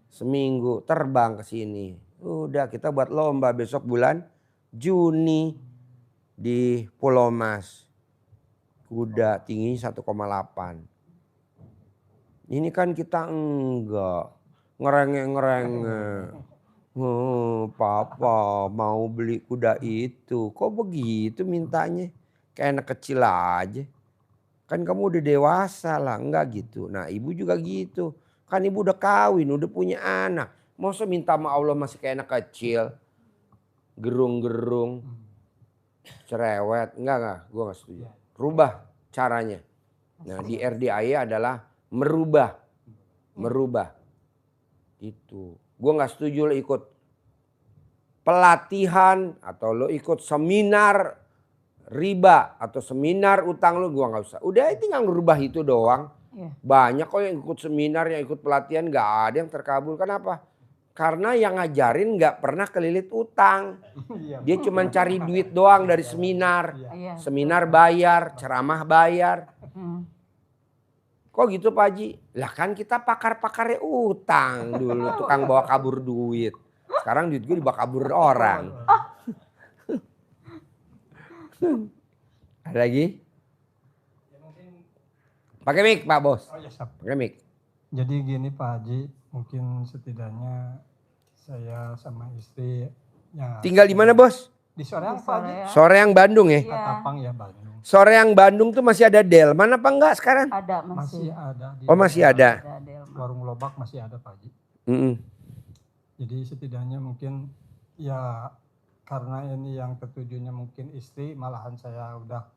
Seminggu terbang ke sini. Udah kita buat lomba besok bulan Juni di Pulau Mas. Kuda tingginya 1,8. Ini kan kita enggak ngerenge-ngerenge. Papa mau beli kuda itu. Kok begitu mintanya? Kayak anak kecil aja. Kan kamu udah dewasa lah. Enggak gitu. Nah ibu juga gitu. Kan ibu udah kawin, udah punya anak. Masa minta sama Allah masih kayak anak kecil. Gerung-gerung. Cerewet. Enggak. Gue gak setuju. Rubah caranya. Nah di RDAY adalah merubah. Itu. Gue gak setuju lo ikut pelatihan atau lo ikut seminar riba atau seminar utang lo, gue gak usah. Udah tinggal ngerubah itu doang. Banyak kok yang ikut seminar, yang ikut pelatihan gak ada yang terkabul. Kenapa? Karena yang ngajarin gak pernah kelilit utang. Dia cuma cari duit doang dari seminar. Seminar bayar, ceramah bayar. Kok gitu Pak Haji? Lah kan kita pakar-pakarnya utang dulu. Tukang bawa kabur duit. Sekarang duit gue dibawa kabur orang. Ada lagi? Pakai mic Pak Bos. Pakai mic. Jadi gini Pak Haji, mungkin setidaknya saya sama istri ya. Tinggal di mana Bos? Di Soreang Pak Haji. Soreang Bandung ya? Katapang ya Bandung. Soreang Bandung tuh masih ada delman apa enggak sekarang? Ada Masih ada. Oh masih ada. Warung Lobak masih ada Pak Haji. Jadi setidaknya mungkin ya karena ini yang ketujuhnya mungkin istri, malahan saya udah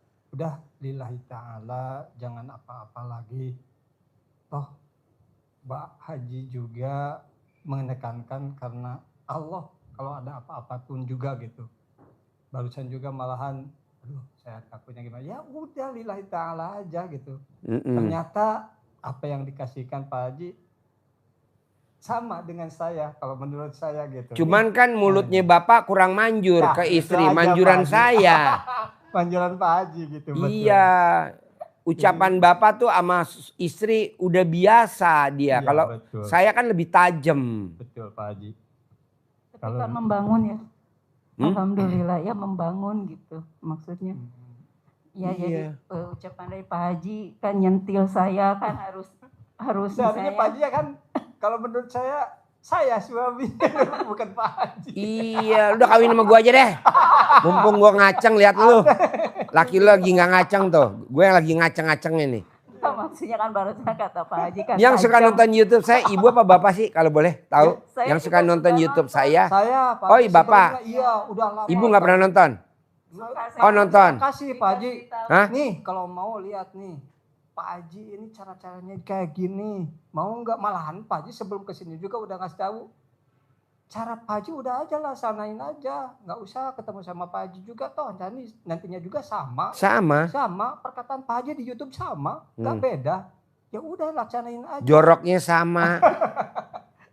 lillahi ta'ala, jangan apa-apa lagi. Toh Mbak Haji juga menekankan karena Allah kalau ada apa-apa pun juga gitu. Barusan juga malahan, aduh saya takutnya gimana, ya udah lillahi ta'ala aja gitu. Ternyata apa yang dikasihkan Pak Haji sama dengan saya kalau menurut saya gitu. Cuman kan mulutnya Bapak kurang manjur Nah, ke istri, itu aja, manjuran Pak Haji. saya. Manjuran Pak Haji gitu. Iya. Ucapan Bapak tuh sama istri udah biasa dia. Iya, Kalau betul. saya kan lebih tajam. Betul Pak Haji. Ketika membangun ya. Alhamdulillah ya membangun gitu maksudnya. Ya jadi ucapan dari Pak Haji kan nyentil saya kan harus Seharusnya saya. Pak Haji ya kan kalau menurut saya Saya suami, bukan Pak Haji. Iya, udah kawin sama gua aja deh. Mumpung gua ngaceng, lihat lu. Laki lu lagi nggak ngaceng tuh. Gue yang lagi ngaceng-ngaceng ini. Maksudnya kan barusan kata Pak Haji kan. Yang suka tajam. nonton YouTube saya, ibu apa bapak sih kalau boleh tahu? Saya Yang suka juga nonton suka YouTube nonton. saya. Saya Pak Oh, Haji Bapak. sebelumnya, iya udah lama. Ibu nggak pernah nonton? Makasih. Oh, nonton. Kasih Pak Haji. Hah? Nih kalau mau lihat nih, Pak Haji ini cara-caranya kayak gini. Mau nggak? Malahan Pak Haji sebelum kesini juga udah ngasih tahu. Cara Pak Haji udah aja lah, sanain aja. Nggak usah ketemu sama Pak Haji juga toh. Nantinya juga sama. Sama. Sama, perkataan Pak Haji di YouTube sama. Nggak beda. Ya udah laksanain aja. Joroknya sama.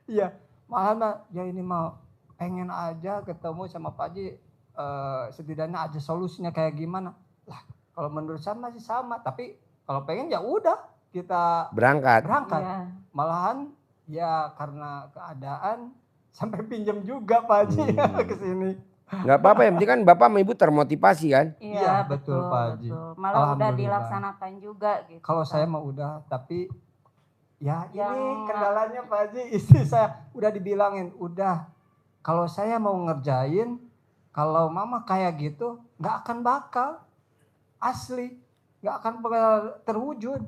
Iya. Malahan mah, ya ini mau pengen aja ketemu sama Pak Haji. Setidaknya aja solusinya kayak gimana. Lah, kalau menurut saya masih sama. Tapi kalau pengen ya udah kita Berangkat. berangkat. Iya. Malahan ya karena keadaan sampai pinjam juga Pak Haji ke sini. Nggak apa-apa, yang penting kan bapak sama ibu termotivasi kan? Iya, betul, Pak Haji. Malah udah Alhamdulillah. dilaksanakan juga gitu. Kalau kan. saya mah udah, tapi ya ini Yang- kendalanya Pak Haji, istri saya udah dibilangin, udah kalau saya mau ngerjain, kalau mama kayak gitu nggak akan bakal, asli nggak akan bakal terwujud.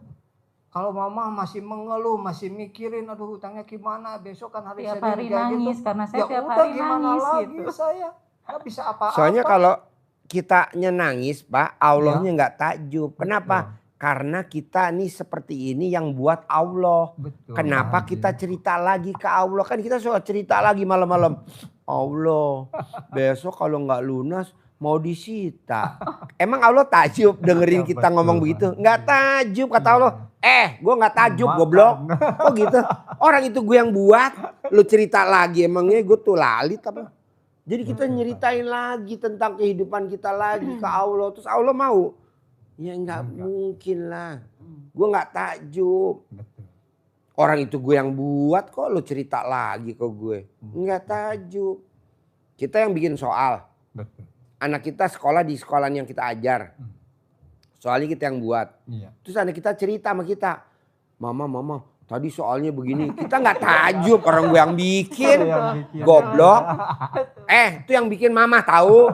Kalau mama masih mengeluh, masih mikirin, aduh hutangnya gimana, besok kan hari tiap Senin hari kayak nangis gitu. karena saya Ya tiap udah hari gimana nangis lagi gitu. saya, nggak bisa apa-apa. Soalnya kalau kitanya nangis, Pak, Allahnya Iya. nggak takjub. Kenapa? Karena kita nih seperti ini yang buat Allah. Betul, Kenapa Pak Haji. kita cerita lagi ke Allah? Kan kita suka cerita lagi malam-malam. Allah, besok kalau nggak lunas mau disita. Emang Allah takjub dengerin Ya, kita betul, ngomong Pak begitu? Haji. Nggak takjub kata Iya. Allah. Gue nggak takjub Makan. goblok. Oh gitu. Orang itu gue yang buat. Lu cerita lagi emangnya gue tuh lalit apa? Jadi kita Betul, nyeritain lagi tentang kehidupan kita lagi ke Allah. Terus Allah mau? Ya nggak Enggak. mungkin lah. Gue nggak takjub. Betul. Orang itu gue yang buat kok lu cerita lagi ke gue. Nggak takjub. Kita yang bikin soal. Betul. Anak kita sekolah di sekolahan yang kita ajar. Soalnya kita yang buat. Iya. Terus anak kita cerita sama kita. Mama, tadi soalnya begini. Kita nggak takjub, orang gue yang bikin. Goblok. Itu yang bikin mama tahu.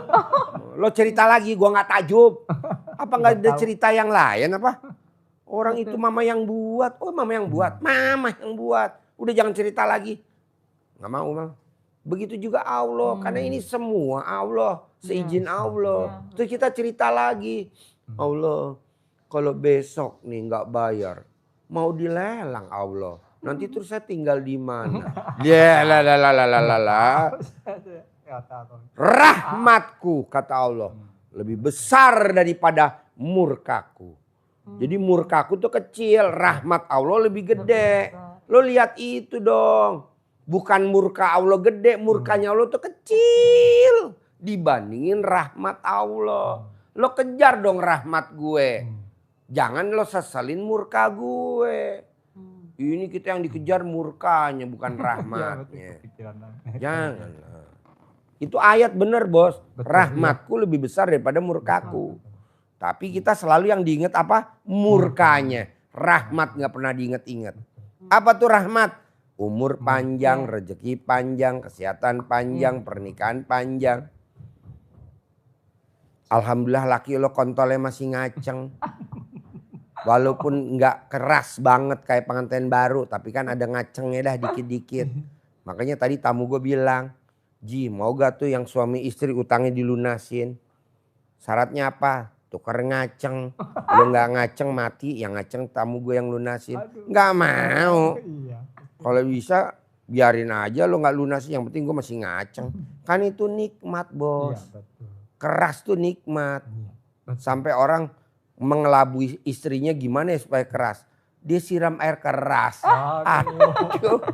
Lo cerita lagi, gue nggak takjub. Apa nggak ada cerita yang lain apa? Orang itu mama yang buat. Oh mama yang buat. Mama yang buat. Udah jangan cerita lagi. Nggak mau mama. Begitu juga Allah. Karena ini semua Allah. Seizin Allah. Terus kita cerita lagi. Allah, kalau besok nih nggak bayar, mau dilelang Allah. Nanti terus saya tinggal di mana? Ya lah. Rahmatku kata Allah lebih besar daripada murkaku. Jadi murkaku tuh kecil, rahmat Allah lebih gede. Lo lihat itu dong. Bukan murka Allah gede, murkanya Allah tuh kecil dibandingin rahmat Allah. Lo kejar dong rahmat gue. Jangan lo seselin murka gue. Ini kita yang dikejar murkanya bukan rahmatnya. Jangan. Itu ayat bener bos. Betul, Rahmatku lebih besar daripada murkaku. Tapi kita selalu yang diingat apa? Murkanya. Rahmat gak pernah diingat-ingat. Apa tuh rahmat? Umur panjang, rezeki panjang, kesehatan panjang, pernikahan panjang. Alhamdulillah laki lo kontolnya masih ngaceng. Walaupun nggak keras banget kayak pengantin baru. Tapi kan ada ngacengnya dah dikit-dikit. Makanya tadi tamu gue bilang. Ji mau gak tuh yang suami istri utangnya dilunasin. Syaratnya apa? Tukar ngaceng. Lo nggak ngaceng mati. Yang ngaceng tamu gue yang lunasin. Nggak mau. Kalau bisa biarin aja lo nggak lunasin. Yang penting gue masih ngaceng. Kan itu nikmat bos. Iya, betul. Keras tuh nikmat. Betul. Sampai orang mengelabui istrinya gimana ya supaya keras. Dia siram air keras. Aduh.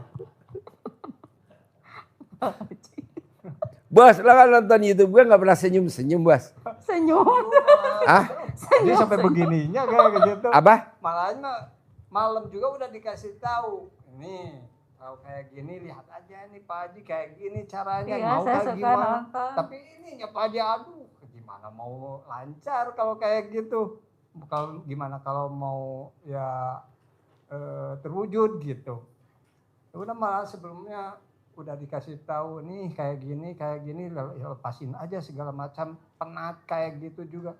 Bos, lo kan nonton YouTube gue gak pernah senyum-senyum bos. Senyum. Ah, Dia sampai begininya kayak gitu. apa? Malahnya malam juga udah dikasih tahu. Nih, kalau kayak gini lihat aja nih Pak Haji kayak gini caranya. Iya, mau saya kayak suka gimana. nonton. Tapi ini ya Pak Haji aduh gimana mau lancar kalau kayak gitu. Kalau gimana kalau mau ya terwujud gitu. Ya udah malah sebelumnya udah dikasih tahu nih kayak gini lepasin aja segala macam, penat kayak gitu juga.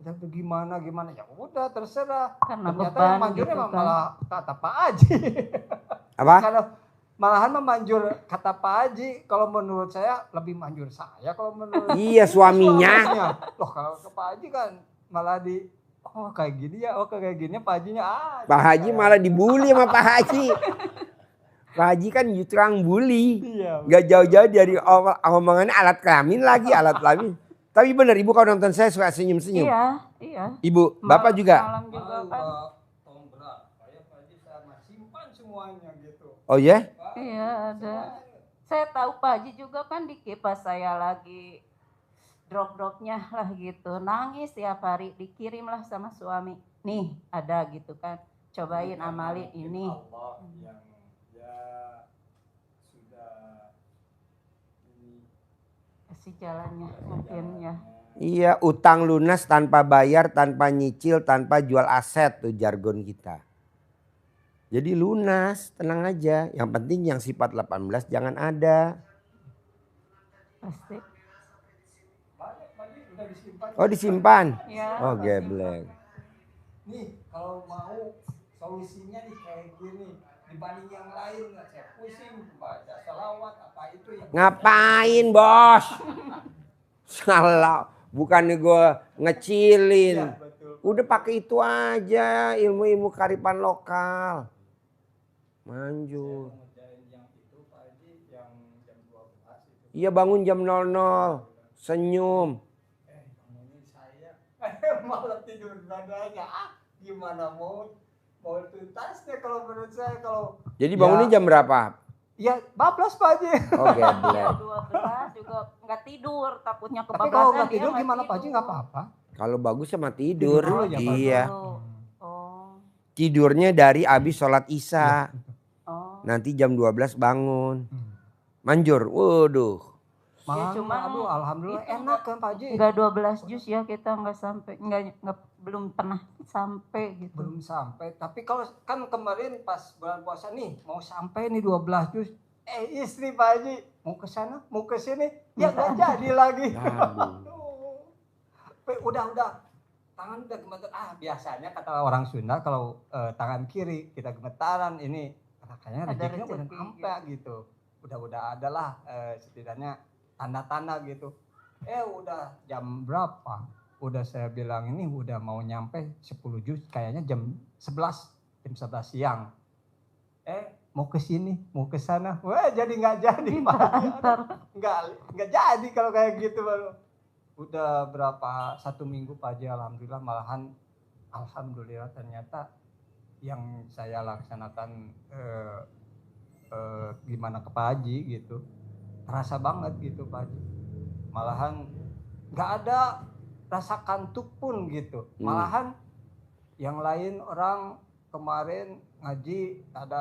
Udah gimana ya udah terserah. Karena Ternyata beban yang manjurnya gitu kan. malah kata Pak Haji. Apa? Kalau malahan memanjur kata Pak Haji, kalau menurut saya lebih manjur saya kalau menurut Iya, suaminya. Loh kalau ke Pak Haji kan malah oh kayak gini ya, oh kayak gini Pak Hajinya Pak Haji malah dibully sama Pak Haji. Pak Haji kan tukang bully. Iya. Gak jauh-jauh dari omongannya alat kelamin lagi, alat kelamin. Tapi benar Ibu kalau nonton saya suka senyum-senyum. Iya. Ibu, Bapak juga? Malam juga kan. Tong berat, saya Pak Haji sama simpan semuanya gitu. Oh ya? Iya ada. Saya tahu Pak Haji juga kan di kipas saya lagi drop-dropnya lah gitu. Nangis tiap hari dikirim lah sama suami. Nih ada gitu kan. Cobain amalin ini. Allah yang ya sudah ini Kasih jalannya mungkin ya. Iya, utang lunas tanpa bayar, tanpa nyicil, tanpa jual aset tuh jargon kita. Jadi lunas, tenang aja. Yang penting yang sifat 18 jangan ada. Pasti. udah disimpan. Oh disimpan? Ya, Oh pasti. geblek. Nih kalau mau solusinya nih kayak gini dibanding yang lain nggak saya pusing baca salawat apa itu yang Ngapain bos? Salah, bukannya gue ngecilin. ya, betul. Udah pakai itu aja, ilmu-ilmu kearifan lokal. Manjur. Ngerjain yang itu Pak Haji yang jam 12 itu. Iya bangun jam 00, senyum. Ngomongin saya malah tidur dadanya. Gimana mau tuntasnya kalau menurut saya kalau Jadi bangunnya jam berapa? ya bablas Pak Haji. Oh geblek. 12 juga nggak tidur, takutnya Tapi kebablasan. kalau nggak dia tidur nggak gimana Pak Haji tidur. nggak apa-apa. Kalau bagus sama tidur. Tidur dulu ya, Pak. Iya. Oh. Tidurnya dari abis sholat isya. Oh. Nanti jam 12 bangun. Manjur. Waduh. Malah cuma aduh alhamdulillah itu enak kan Pak Haji. Enggak 12 jus ya, kita nggak sampai, nggak belum pernah sampai gitu. Belum sampai. Tapi kalau kan kemarin pas bulan puasa nih mau sampai nih 12 juz. Istri Pak Haji mau ke sana, mau ke sini, ya nggak jadi lagi. Aduh. Udah tangan udah gemetar. Biasanya kata orang Sunda kalau tangan kiri kita gemetaran ini kayaknya Ada rezekinya udah rezeki, sampai gitu. Udah adalah setidaknya tanda-tanda gitu. Udah jam berapa? Udah saya bilang ini udah mau nyampe 10 juz kayaknya jam 11 siang. Mau ke sini, mau ke sana. Wah, jadi nggak jadi Pak Haji. Nggak jadi kalau kayak gitu baru. Udah berapa 1 minggu Pak Haji alhamdulillah malahan alhamdulillah ternyata yang saya laksanakan gimana ke Pak Haji gitu. Terasa banget gitu Pak Haji. Malahan nggak ada rasa kantuk pun gitu. Malahan yang lain orang kemarin ngaji ada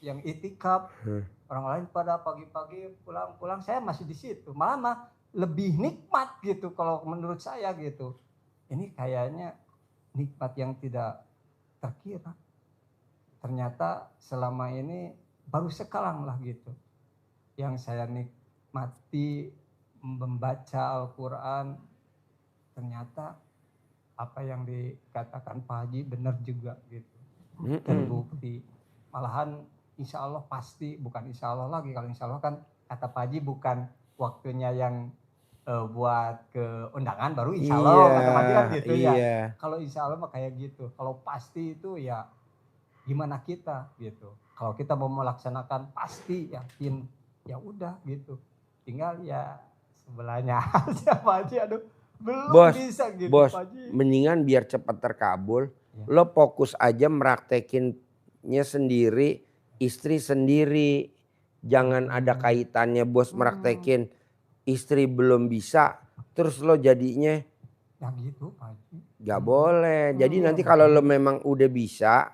yang itikaf. Orang lain pada pagi-pagi pulang-pulang, saya masih di situ. Malah lebih nikmat gitu kalau menurut saya gitu. Ini kayaknya nikmat yang tidak terkira. Ternyata selama ini baru sekarang lah gitu. Yang saya nikmati membaca Al-Quran, ternyata apa yang dikatakan Pak Haji benar juga gitu. Terbukti. Malahan insya Allah pasti, bukan insya Allah lagi. Kalau insya Allah kan kata Pak Haji bukan waktunya yang buat ke undangan baru insya Allah. Kata Pak Haji kan gitu ya. Kalau insya Allah mah kayak gitu. Kalau pasti itu ya gimana kita gitu. Kalau kita mau melaksanakan pasti yakin ya udah gitu. Tinggal ya sebelahnya aja Pak Haji. Aduh belum bisa gitu Bos, Pak Haji. mendingan biar cepat terkabul. Lo fokus aja meraktekinnya sendiri, istri sendiri. Jangan ada kaitannya bos meraktekin, istri belum bisa, terus lo jadinya Ya gitu Pak Haji. gak boleh. Jadi nanti kalau lo memang udah bisa,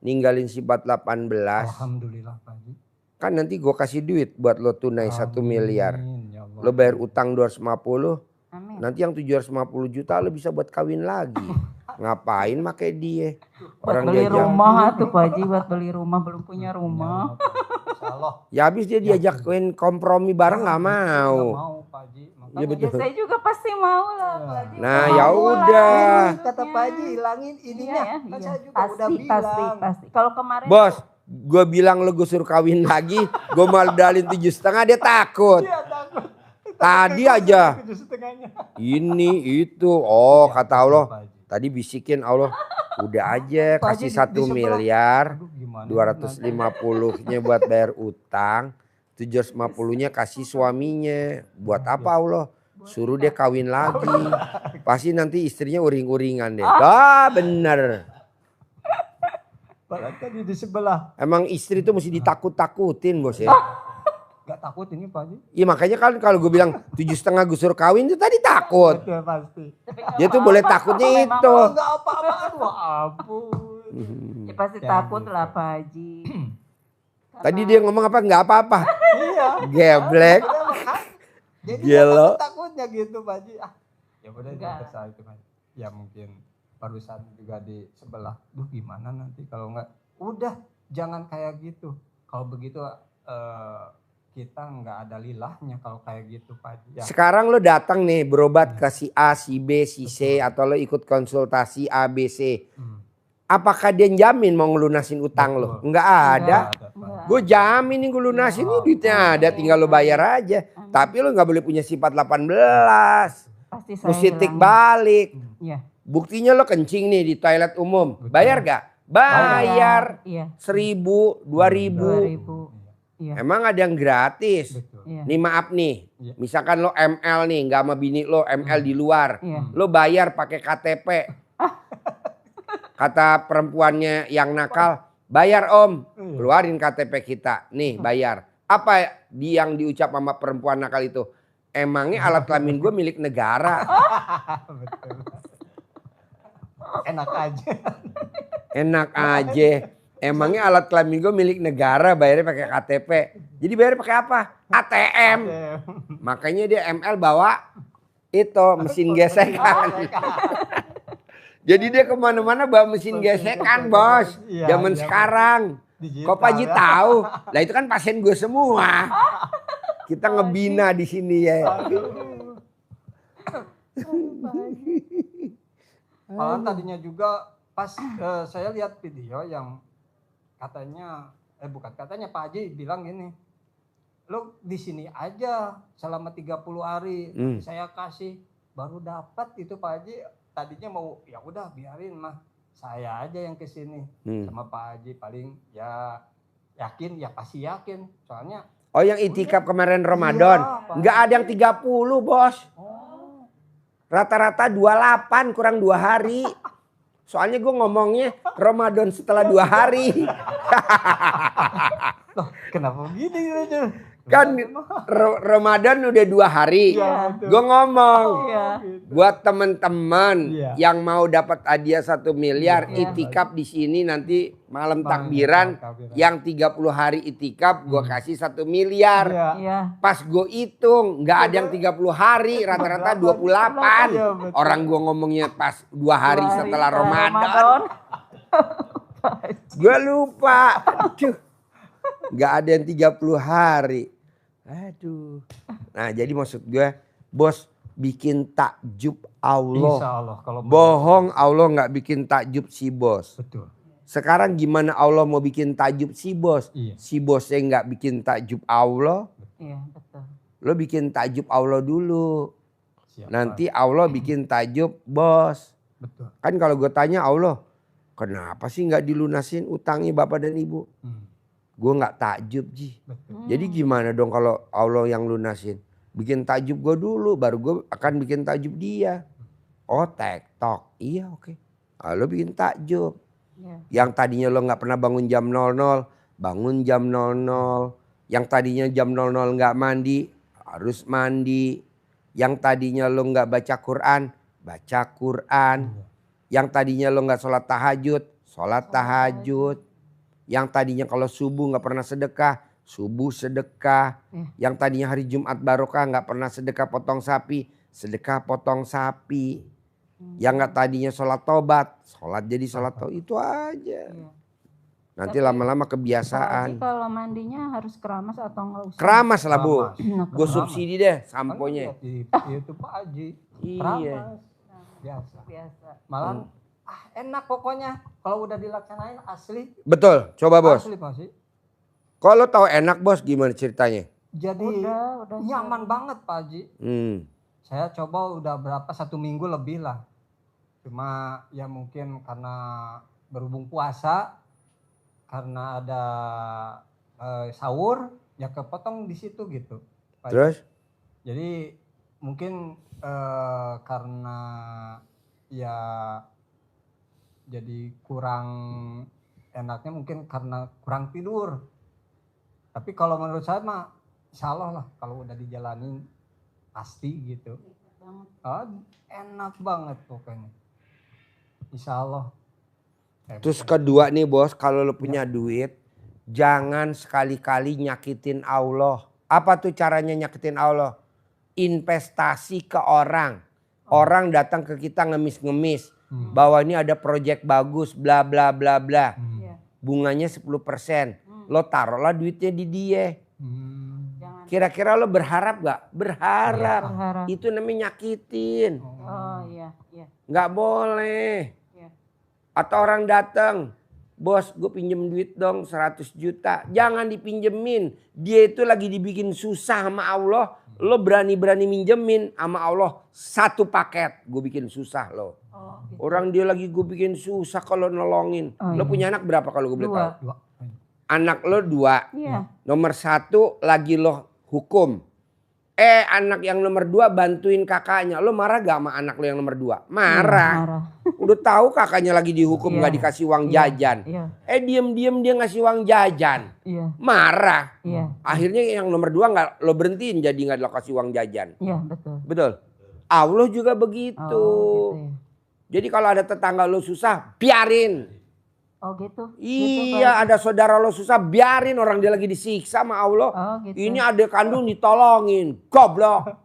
ninggalin sifat 18. Alhamdulillah Pak Haji. Kan nanti gue kasih duit buat lo tunai 1 miliar. Ya Allah. Lo bayar utang 250, Amin. nanti yang 750 juta lo bisa buat kawin lagi. Ngapain pakai dia? Buat beli rumah tuh Pak Haji, buat beli rumah, belum punya rumah. Insya Allah. Ya habis dia diajakin kompromi bareng nggak Nggak mau. mau Pak Haji. Iya, Makanya betul. Ya, saya juga pasti mau lah Pak Haji. Nah, Mau ya lah, udah. maksudnya. kata Pak Haji hilangin ininya. Iya, Kan iya. saya juga Pasti, udah bilang. pasti. Kalau kemarin Bos, gue bilang lo gue suruh kawin lagi, gue modalin 7,5 dia takut. Iya takut. Tadi aja 7,5-nya. ini itu, oh kata Allah, Pak Haji. tadi bisikin Allah, udah aja Pak kasih Haji 1 di sebelah. miliar, Aduh, gimana 250-nya buat bayar utang, 750-nya kasih suaminya. Buat apa Allah? Suruh dia kawin lagi. Pasti nanti istrinya uring-uringan deh. Ah bener. Padahal tadi di sebelah. Emang istri tuh mesti ditakut-takutin bos ya. Gak takut ini Pak Haji. Iya makanya kan kalau gue bilang 7,5 gue suruh kawin itu tadi takut. Betul pasti. Dia tuh boleh takutnya Memang itu. Oh gak apa-apa. Aduh ampun. ya pasti Ya, takut gitu. lah Pak Haji. Tadi dia ngomong apa? Nggak apa-apa. Iya. Geblek. Udah, makanya. Jadi Gelo. takutnya gitu Pak Haji. Ah, ya udah Enggak. terserah itu Pak Haji. Ya mungkin barusan juga di sebelah. Duh gimana nanti kalau nggak. Udah jangan kayak gitu. Kalau begitu kita nggak ada lilahnya kalau kayak gitu Pak Haji. Ya. Sekarang lo datang nih berobat ke si A, si B, si C atau lo ikut konsultasi A, B, C. Hmm. Apakah dia jamin mau ngelunasin utang lo? Betul. Nggak ada. Nggak ada, Pak. Enggak. Gue jamin nih gue lunasin nih duitnya ada, tinggal lo bayar aja. Tapi lo nggak boleh punya sifat 18. Pasti saya Mesti tik hilangin. balik. Iya. Buktinya lo kencing nih di toilet umum. Betul. Bayar gak? Bayar. Iya. 1.000, 2.000. 2000. Iya. Emang ada yang gratis. Betul. Iya. Nih maaf nih. Iya. Misalkan lo ML nih, nggak sama bini lo ML di luar. Iya. Lo bayar pakai KTP. Kata perempuannya yang nakal, bayar om. Keluarin KTP kita. Nih bayar. Apa yang diucap sama perempuan nakal itu? Emangnya alat kelamin gue milik negara. Betul. Enak aja. Enak aja. Emangnya alat kelamin gue milik negara, bayarnya pakai KTP. Jadi bayarnya pakai apa? ATM. Makanya dia ML bawa itu mesin gesekan. Jadi dia kemana-mana bawa mesin gesekan bos. Iya, Zaman iya. sekarang. Digital, Kok Pak Haji ya. tahu? Lah itu kan pasien gue semua. Kita ngebina di sini ya. Malah tadinya juga pas saya lihat video yang katanya bukan katanya Pak Haji bilang gini, lo di sini aja selama 30 hari saya kasih baru dapat itu Pak Haji. Tadinya mau ya udah biarin mah saya aja yang ke sini sama Pak Haji, paling ya yakin ya pasti yakin soalnya. Oh yang itikaf kemarin Ramadan. Iya, Pak. Nggak ada yang 30 bos. Rata-rata 28 kurang 2 hari. Soalnya gue ngomongnya Ramadan setelah 2 hari. Loh, kenapa begini gitu? Kan Ramadan udah 2 hari. Iya, betul. Gue ngomong. Iya. Buat teman-teman Iya. yang mau dapat hadiah 1 miliar Iya. itikaf di sini nanti malam Malam takbiran takbiran. yang 30 hari itikaf gue kasih 1 miliar. Iya. Iya. Pas gue hitung nggak ada yang 30 hari rata-rata 28. Iya, betul. Orang gue ngomongnya pas 2 hari 2 hari setelah Ramadan. Ramadan. Gue lupa. Aduh. Nggak ada yang 30 hari. Aduh. Nah jadi maksud gue bos bikin takjub Allah. Insya Allah kalau Bohong Allah nggak bikin takjub si bos. betul. Sekarang gimana Allah mau bikin takjub si bos? Iya. Si bosnya nggak bikin takjub Allah. Iya, betul. Lo bikin takjub Allah dulu. Siap, Nanti Allah bikin takjub bos. betul. Kan kalau gue tanya Allah, kenapa sih nggak dilunasin utangnya bapak dan ibu? Gue nggak takjub Ji. Betul. Jadi gimana dong kalau Allah yang lunasin? Bikin takjub gue dulu, baru gue akan bikin takjub dia. Oh tektok, iya oke. Lo bikin takjub. Iya. Yang tadinya lo nggak pernah bangun jam 00, bangun jam 00. Yang tadinya jam 00 nggak mandi, harus mandi. Yang tadinya lo nggak baca Quran, baca Quran. Yang tadinya lo nggak sholat tahajud, sholat tahajud. Yang tadinya kalau subuh nggak pernah sedekah, subuh sedekah. Yang tadinya hari Jumat barokah nggak pernah sedekah potong sapi, sedekah potong sapi. Yang nggak tadinya sholat tobat, sholat jadi sholat tobat, itu aja. Iya. Nanti Tapi, lama-lama Pak Haji kebiasaan. kalau mandinya harus keramas atau nggak usah? Keramas lah Bu. Keramas. Gue Keramas. subsidi deh Kan samponya. lihat di YouTube Pak Haji. Iya. Keramas. Biasa. Biasa. Malah enak pokoknya kalau udah dilaksanain asli. Betul, coba Bos. Asli Pak Haji. Kalau tahu enak Bos gimana ceritanya? Jadi Udah nyaman banget Pak Haji. Saya coba udah berapa 1 minggu lebih lah. Cuma ya mungkin karena berhubung puasa, karena ada sahur, ya kepotong di situ gitu. Pak Haji. Terus? Jadi mungkin karena ya jadi kurang enaknya mungkin karena kurang tidur. Tapi kalau menurut saya mah insya Allah lah kalau udah dijalanin pasti gitu. Enak banget pokoknya. Insya Allah. Terus kedua nih Bos, kalau lo punya duit, jangan sekali-kali nyakitin Allah. Apa tuh caranya nyakitin Allah? Investasi ke orang. Orang datang ke kita ngemis-ngemis. Bahwa ini ada proyek bagus, bla bla bla bla. Bunganya 10%. Lo taruhlah duitnya di dia. Kira-kira lo berharap gak? Berharap. Itu namanya nyakitin. Oh iya. Gak boleh. Iya. Atau orang datang, bos gue pinjem duit dong 100 juta. Jangan dipinjemin. Dia itu lagi dibikin susah sama Allah. Lo berani-berani minjemin sama Allah 1 paket. Gue bikin susah lo. Oh, gitu. Orang dia lagi gue bikin susah kalau nolongin. Oh, Lo iya. punya anak berapa kalau gue boleh 2. tahu? Anak lo 2. Iya. Nomor 1 lagi lo hukum. Anak yang nomor 2 bantuin kakaknya. Lo marah gak sama anak lo yang nomor 2? Marah. Udah tahu kakaknya lagi dihukum Iya. gak dikasih uang jajan. Iya. Diem-diem dia ngasih uang jajan. Iya. Marah. Iya. Akhirnya yang nomor 2 gak lo berhentiin jadi gak lo kasih uang jajan. Iya, betul. Betul. Allah juga begitu. Oh, gitu ya. Jadi kalau ada tetangga lo susah, biarin. Oh, gitu. Iya, ada saudara lo susah, biarin, orang dia lagi disiksa sama Allah. Oh, gitu. Ini adik kandung ditolongin, goblok.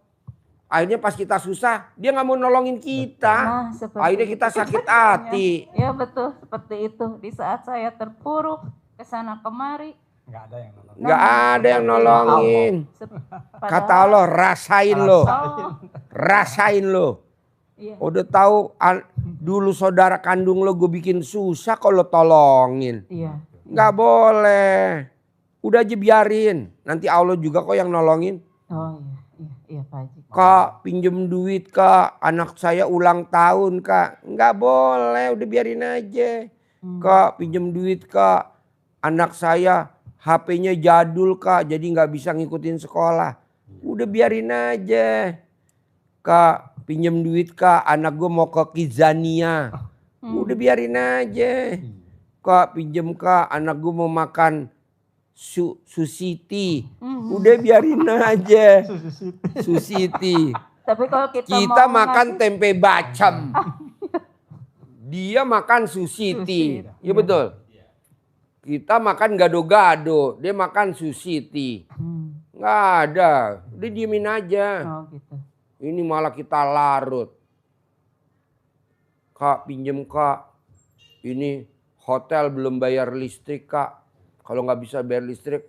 Akhirnya pas kita susah, dia nggak mau nolongin kita. Nah, seperti Akhirnya kita itu. sakit hati. Ya betul, seperti itu. Di saat saya terpuruk kesana kemari, Nggak ada yang nolong. Nggak ada yang nolongin. Kata padahal- Allah, rasain lo, Oh, rasain lo. iya. Udah tahu dulu saudara kandung lo gue bikin susah kalau tolongin. Iya. Nggak boleh. Udah aja biarin. Nanti Allah juga kok yang nolongin. Oh iya Pak Haji. Kak pinjem duit kak. Anak saya ulang tahun kak. Nggak boleh. Udah biarin aja. Kak pinjem duit kak. Anak saya HP-nya jadul kak. Jadi nggak bisa ngikutin sekolah. Udah biarin aja. Kak pinjem duit kak. Anak gue mau ke Kizania. Udah biarin aja. Kak pinjem kak. Anak gue mau makan Susiti. Udah biarin aja. Susiti. Tapi kalau Kita mau makan ngasih- tempe bacem. Dia makan Susiti. Iya betul. Kita makan gado-gado. Dia makan Susiti. Nggak ada. Udah diemin aja. Oh gitu. Ini malah kita larut. Kak pinjem kak. Ini hotel belum bayar listrik kak. Kalau nggak bisa bayar listrik,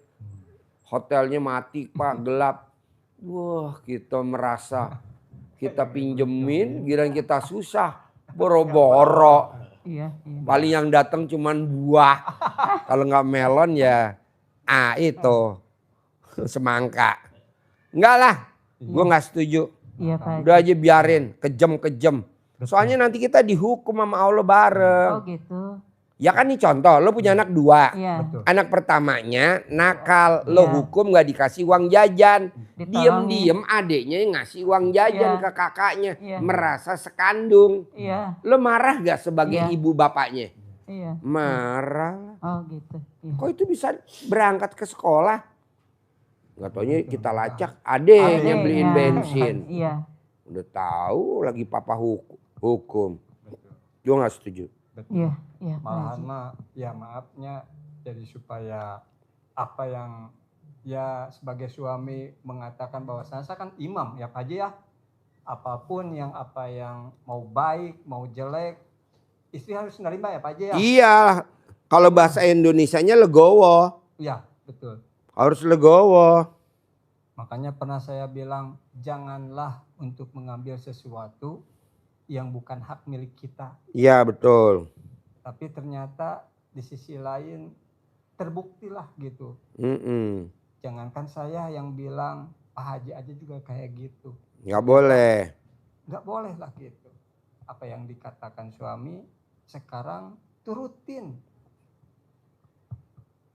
hotelnya mati pak, gelap. Wah kita merasa kita pinjemin, giliran kita susah, boro-boro. Iya. Paling yang datang cuman buah. Kalau nggak melon ya, itu semangka. Enggak lah, gue nggak setuju. Iya Pak Haji. Udah aja biarin, kejam-kejam. Soalnya nanti kita dihukum sama Allah bareng. Oh gitu. Ya kan nih contoh, lo punya anak 2. Iya. Betul. Anak pertamanya nakal, lo Iya. hukum gak dikasih uang jajan. Ditolongin. Diem-diem adiknya yang ngasih uang jajan Iya. ke kakaknya. Iya. Merasa sekandung. Iya. Lo marah gak sebagai Iya. ibu bapaknya? Iya. Marah. Oh gitu. Iya. Kok itu bisa berangkat ke sekolah? Gak taunya kita lacak adeknya Adek, beliin ya. bensin. Iya. Udah tahu lagi papa hukum. Gue gak setuju. Iya. Iya Pak Malahan Haji. mah ya maafnya jadi supaya apa yang ya sebagai suami mengatakan bahwa saya kan imam ya Pak Haji ya. Apapun yang apa yang mau baik mau jelek istri harus nerima ya Pak Haji ya. Iya. Kalau bahasa Indonesianya legowo. Ya, betul. Harus legowo. Makanya pernah saya bilang, janganlah untuk mengambil sesuatu yang bukan hak milik kita. Iya betul. Tapi ternyata di sisi lain terbuktilah gitu. Jangankan saya yang bilang, Pak Haji aja juga kayak gitu. Nggak boleh. Nggak boleh lah gitu. Apa yang dikatakan suami sekarang turutin.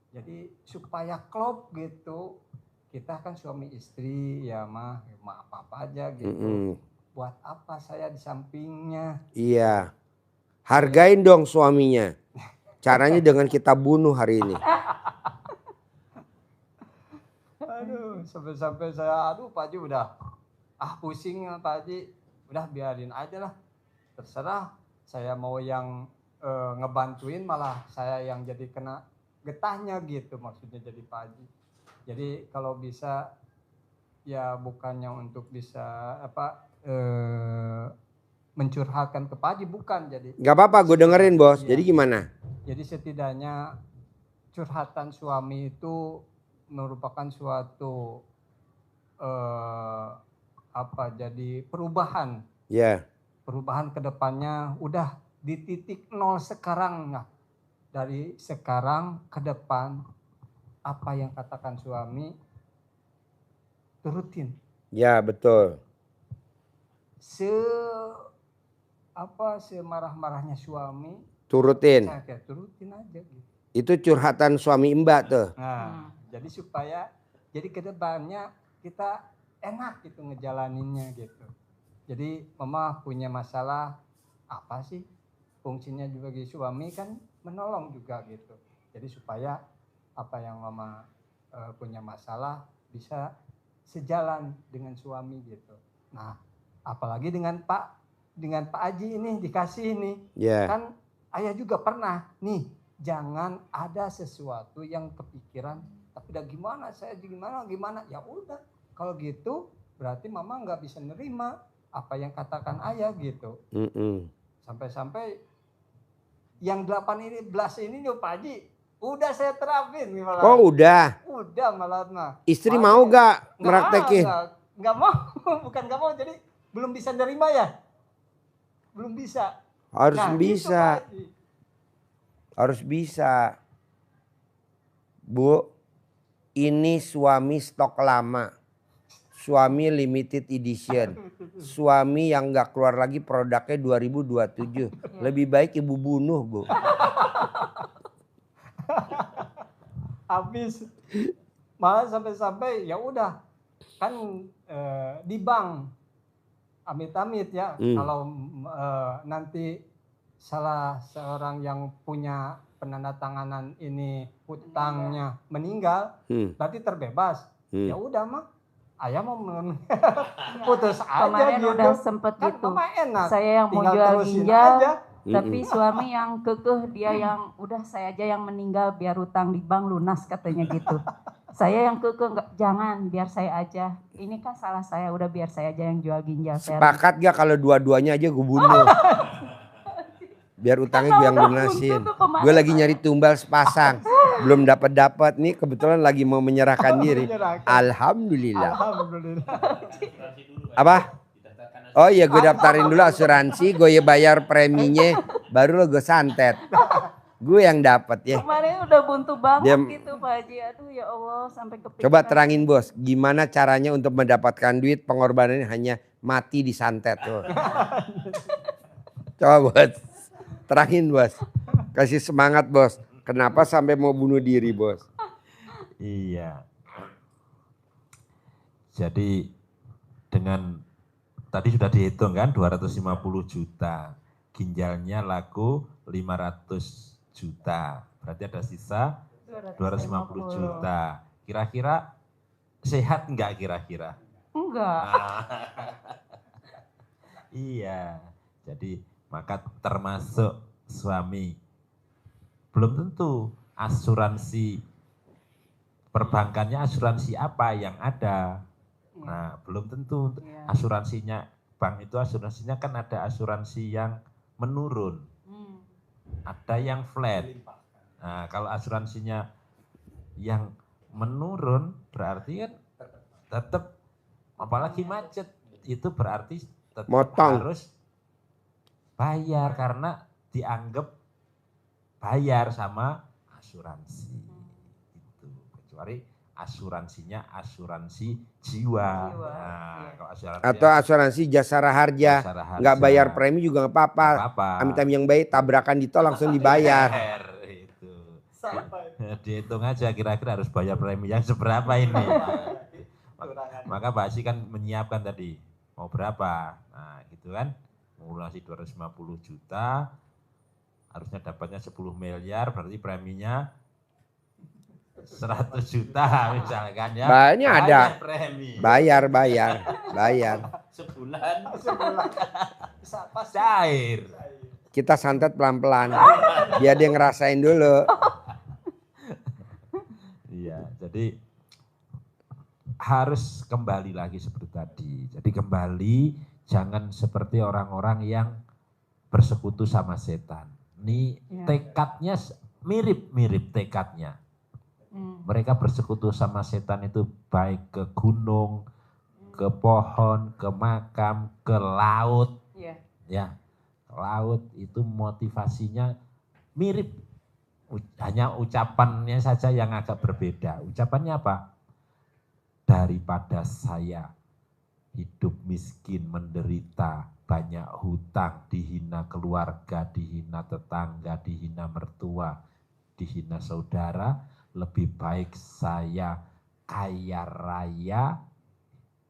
Jadi supaya klop gitu, kita kan suami istri ya mah apa-apa aja gitu. Buat apa saya di sampingnya? Iya. Hargain dong suaminya. Caranya dengan kita bunuh hari ini. Aduh, sampai-sampai saya, aduh Pak Haji udah, pusing Pak Haji, udah biarin aja lah. Terserah, saya mau yang ngebantuin malah saya yang jadi kena getahnya gitu maksudnya jadi Pak Haji. Jadi kalau bisa ya bukannya untuk bisa mencurhatkan ke Pak Haji, bukan jadi. Gak apa-apa, gue dengerin bos. Iya. Jadi gimana? Jadi setidaknya curhatan suami itu merupakan suatu jadi perubahan. Ya. Perubahan ke depannya udah di titik nol sekarang. Nah, dari sekarang ke depan apa yang katakan suami turutin. Ya betul. Semarah-marahnya suami Turutin. saya kayak turutin aja gitu. Itu curhatan suami Mbak tuh. Nah, jadi supaya jadi ke depannya kita enak gitu ngejalaninnya gitu. Jadi mama punya masalah apa sih? Fungsinya juga di suami kan menolong juga gitu. Jadi supaya apa yang mama punya masalah bisa sejalan dengan suami gitu. Nah, apalagi dengan Pak Haji ini dikasih ini. Ya. Kan ayah juga pernah nih, jangan ada sesuatu yang kepikiran tapi udah gimana ya udah kalau gitu berarti mama nggak bisa nerima apa yang katakan ayah gitu. Sampai-sampai yang 18 ini Pak Haji udah saya terapin malah. Oh udah Malah mah. istri mau gak meraktekin? Nggak mau. Bukan nggak mau, jadi belum bisa nerima ya, belum bisa. Harus Nah, bisa. gitu, Harus bisa. Bu, ini suami stok lama. Suami limited edition. Suami yang gak keluar lagi produknya 2027. Lebih baik ibu bunuh, Bu. Habis. Malah sampai-sampai ya udah kan di bank amit-amit ya kalau nanti salah seorang yang punya penandatanganan ini hutangnya meninggal, berarti terbebas. Ya udah mah, ayah mau putus aja Kemarin gitu. udah sempet Kan gitu. mama enak. Saya yang mau Tinggal jual terusin ginjal, aja. tapi suami yang kekeh, dia yang udah saya aja yang meninggal biar hutang di bank lunas katanya gitu. Saya yang kekeh, enggak, jangan biar saya aja. Ini kan salah saya, udah biar saya aja yang jual ginjal. Sepakat gak kalau dua-duanya aja gue bunuh? Biar utangnya gue yang lunasin. Gue lagi nyari tumbal sepasang. Belum dapat nih, kebetulan lagi mau menyerahkan diri. Alhamdulillah. Apa? Oh iya, gue daftarin dulu asuransi, gue bayar preminya, baru lo gue santet. Gue yang dapat ya. Kemarin udah buntu banget gitu Pak Haji. Aduh ya Allah, sampai kepikiran. Coba terangin bos, gimana caranya untuk mendapatkan duit, pengorbanannya hanya mati disantet tuh. Coba bos, terangin bos. Kasih semangat bos. Kenapa sampai mau bunuh diri bos? Iya. Jadi dengan tadi sudah dihitung kan 250 juta. Ginjalnya laku 500 juta. Berarti ada sisa 250 juta. Kira-kira sehat enggak kira-kira? Enggak. Iya. Jadi maka termasuk suami. Belum tentu asuransi perbankannya asuransi apa yang ada. Nah, belum tentu asuransinya bank itu asuransinya kan ada asuransi yang menurun. Ada yang flat. Nah, kalau asuransinya yang menurun berarti kan tetap, apalagi macet, itu berarti tetap Motong. harus bayar karena dianggap bayar sama asuransi. Itu kecuali asuransinya asuransi jiwa. Jiwa, Nah, iya. kalau asuransi Atau asuransi jasara harja. Jasara harja. Nggak bayar premi juga nggak apa-apa. nggak apa-apa. Amit-amit yang baik, tabrakan di tol langsung dibayar. Itu. Dihitung aja kira-kira harus bayar premi yang seberapa ini. Maka Pak Haji kan menyiapkan tadi, mau berapa? Nah gitu kan, mulasi 250 juta, harusnya dapatnya 10 miliar, berarti preminya 100 juta misalkan ya. Banyak ada. Premi. Bayar. Sebulan. Pas cair. Kita santet pelan-pelan. Biar dia ngerasain dulu. Iya, jadi harus kembali lagi seperti tadi. Jadi kembali, jangan seperti orang-orang yang bersekutu sama setan. Ini tekadnya mirip-mirip tekadnya. Mereka bersekutu sama setan itu baik ke gunung, ke pohon, ke makam, ke laut. Ya, laut itu motivasinya mirip. Hanya ucapannya saja yang agak berbeda. Ucapannya apa? Daripada saya hidup miskin, menderita, banyak hutang, dihina keluarga, dihina tetangga, dihina mertua, dihina saudara, lebih baik saya kaya raya,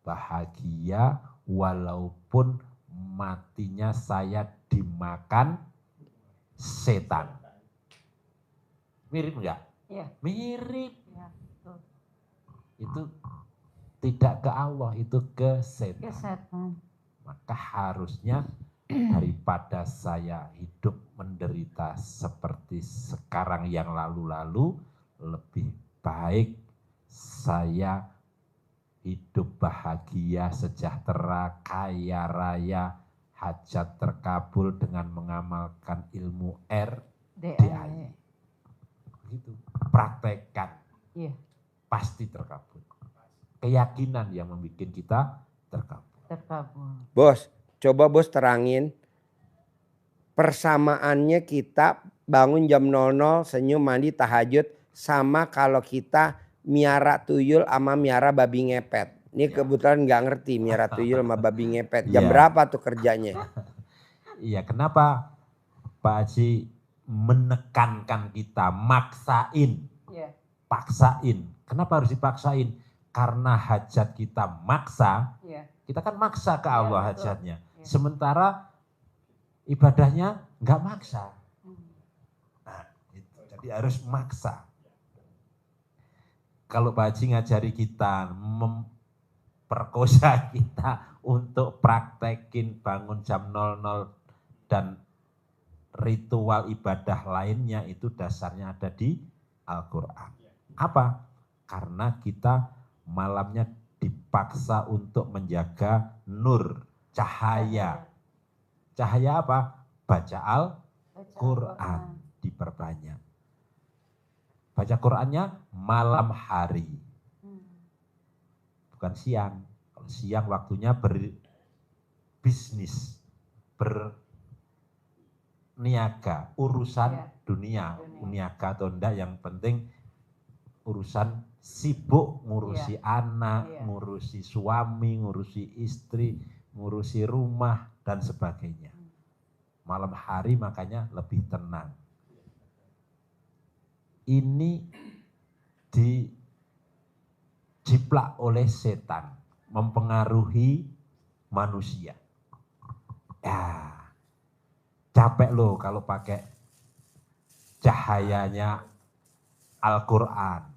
bahagia, walaupun matinya saya dimakan setan. Mirip enggak? Iya. Mirip. Ya, betul. Itu tidak ke Allah, itu ke setan. Setan. Maka harusnya daripada saya hidup menderita seperti sekarang yang lalu-lalu, lebih baik saya hidup bahagia, sejahtera, kaya raya, hajat terkabul dengan mengamalkan ilmu RDAI. Begitu, praktekkan, pasti terkabul. Keyakinan yang membuat kita terkabul. Bos, coba bos terangin persamaannya kita bangun jam 00, senyum, mandi, tahajud, sama kalau kita miara tuyul sama miara babi ngepet. Ini kebetulan nggak ngerti miara tuyul sama babi ngepet. Jam berapa tuh kerjanya? Iya, kenapa Pak Haji menekankan kita, maksain, paksain. Kenapa harus dipaksain? Karena hajat kita maksa, kita kan maksa ke Allah hajatnya. Sementara ibadahnya nggak maksa. Nah, itu. Jadi harus maksa. Kalau Pak Haji ngajari kita, memperkosa kita untuk praktekin bangun jam 00 dan ritual ibadah lainnya, itu dasarnya ada di Al-Quran. Apa? Karena kita malamnya dipaksa untuk menjaga nur, cahaya. Cahaya apa? Baca Al-Quran, diperbanyak. Baca Qurannya malam hari. Bukan siang. Kalau siang waktunya berbisnis, berniaga, urusan dunia. Niaga atau enggak, yang penting urusan sibuk, ngurusi anak, ngurusi suami, ngurusi istri, ngurusi rumah, dan sebagainya. Malam hari makanya lebih tenang. Ini dijiplak oleh setan, mempengaruhi manusia. Ya, capek loh kalau pakai cahayanya Al-Quran.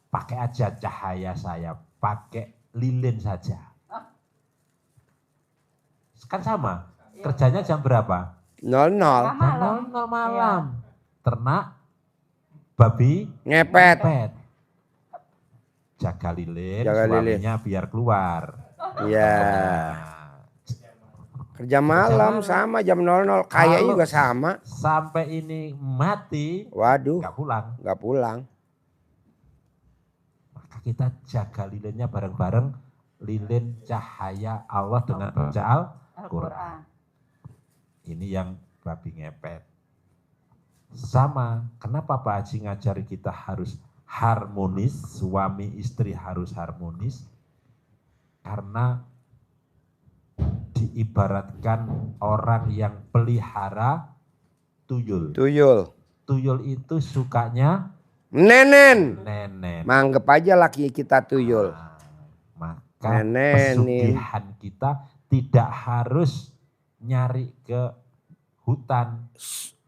Pakai aja cahaya saya, pakai lilin saja. Kan sama, kerjanya jam berapa? 00. Jam 00 malam. Ternak, babi Ngepet. Jaga lilin, Jaga lilin. suaminya biar keluar. Iya. Kerja malam sama jam 00. Kayaknya juga sama. Sampai ini mati, Waduh, nggak pulang. nggak pulang. Maka kita jaga lilinnya bareng-bareng. Lilin cahaya Allah dengan baca Al-Quran. Ini yang babi ngepet. Sama, kenapa Pak Haji ngajari kita harus harmonis, suami istri harus harmonis? Karena diibaratkan orang yang pelihara tuyul. Tuyul. Tuyul itu sukanya Nenen. nenen. Manggep aja laki kita tuyul. Nah, maka Nenenin. pesugihan kita tidak harus nyari ke hutan.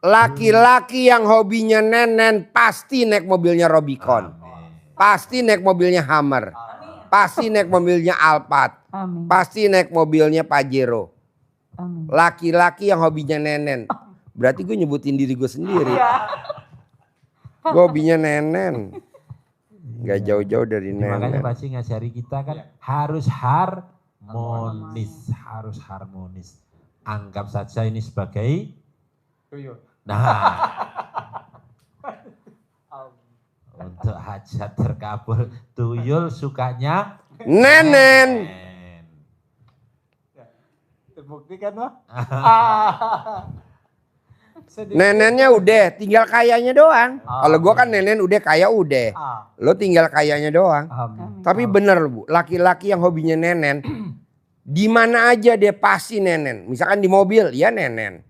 Laki-laki yang hobinya nenen pasti naik mobilnya Robicon. Amin. Pasti naik mobilnya Hammer. Pasti naik mobilnya Alphard. Amin. Pasti naik mobilnya Pajero. Amin. Laki-laki yang hobinya nenen. Berarti gue nyebutin diri gue sendiri. Gue hobinya nenen. Gak jauh-jauh dari Jadi makanya nenen. pasti ngajari kita kan harus harmonis. Harus harmonis. Anggap saja ini sebagai Tuyul. untuk hajat terkabul. Tuyul sukanya Nenen. nenen. Terbukti kan, Wah? Nenennya udah, tinggal kayanya doang. Kalau gue kan nenen udah kaya udah. Lo tinggal kayanya doang. Amin. Tapi bener Bu, laki-laki yang hobinya nenen, di mana aja dia pasti nenen. Misalkan di mobil, ya nenen.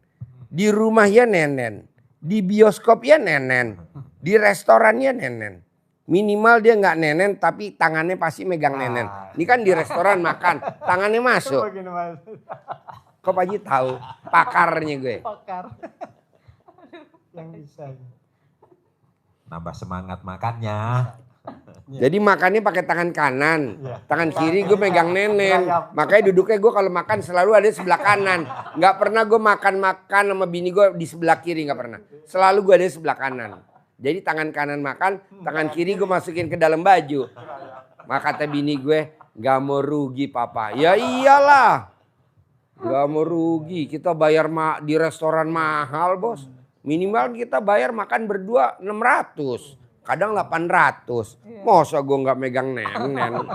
Di rumah ya nenen. Di bioskop ya nenen. Di restoran ya nenen. Minimal dia nggak nenen tapi tangannya pasti megang nenen. Ini kan di restoran makan, tangannya masuk. Kok Pak Haji tahu? Pakarnya gue. Pakar. Yang bisa. Nambah semangat makannya. Jadi makannya pakai tangan kanan, Iya. tangan kiri gue megang nenen. Makanya duduknya gue kalau makan selalu ada di sebelah kanan. Nggak pernah gue makan sama bini gue di sebelah kiri, nggak pernah. Selalu gue ada di sebelah kanan. Jadi tangan kanan makan, tangan kiri gue masukin ke dalam baju. Maka kata bini gue, nggak mau rugi papa. Ya iyalah, nggak mau rugi. Kita bayar di restoran mahal bos. Minimal kita bayar makan berdua 600. Kadang 800. Masa gue nggak megang nenen.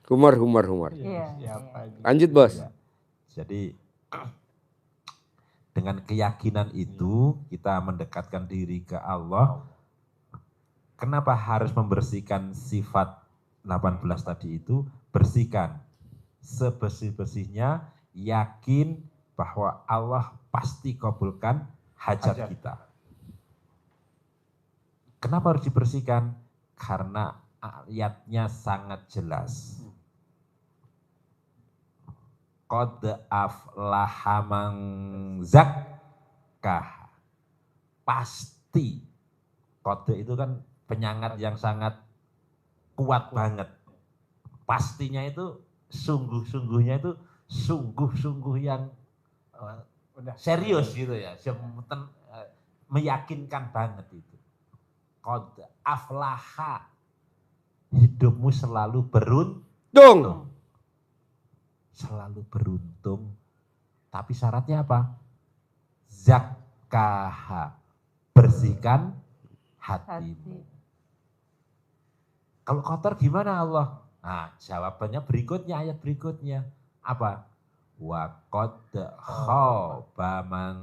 Humor. Iya. Siapa aja. Lanjut bos. Jadi dengan keyakinan itu kita mendekatkan diri ke Allah. Kenapa harus membersihkan sifat 18 tadi itu? Bersihkan sebersih-bersihnya, yakin bahwa Allah pasti kabulkan hajat kita. Kenapa harus dibersihkan? Karena ayatnya sangat jelas. Qad aflaha man zakkah. Pasti. Kode itu kan penyangat yang sangat kuat banget. Pastinya itu sungguh-sungguhnya itu sungguh-sungguh yang serius gitu ya. Meyakinkan banget itu. Qad aflaha. Hidupmu selalu beruntung. Selalu beruntung. Tapi syaratnya apa? Zakkaha. Bersihkan hatimu. Kalau kotor gimana Allah? Nah, jawabannya berikutnya, ayat berikutnya. Apa? Wa qad khaba man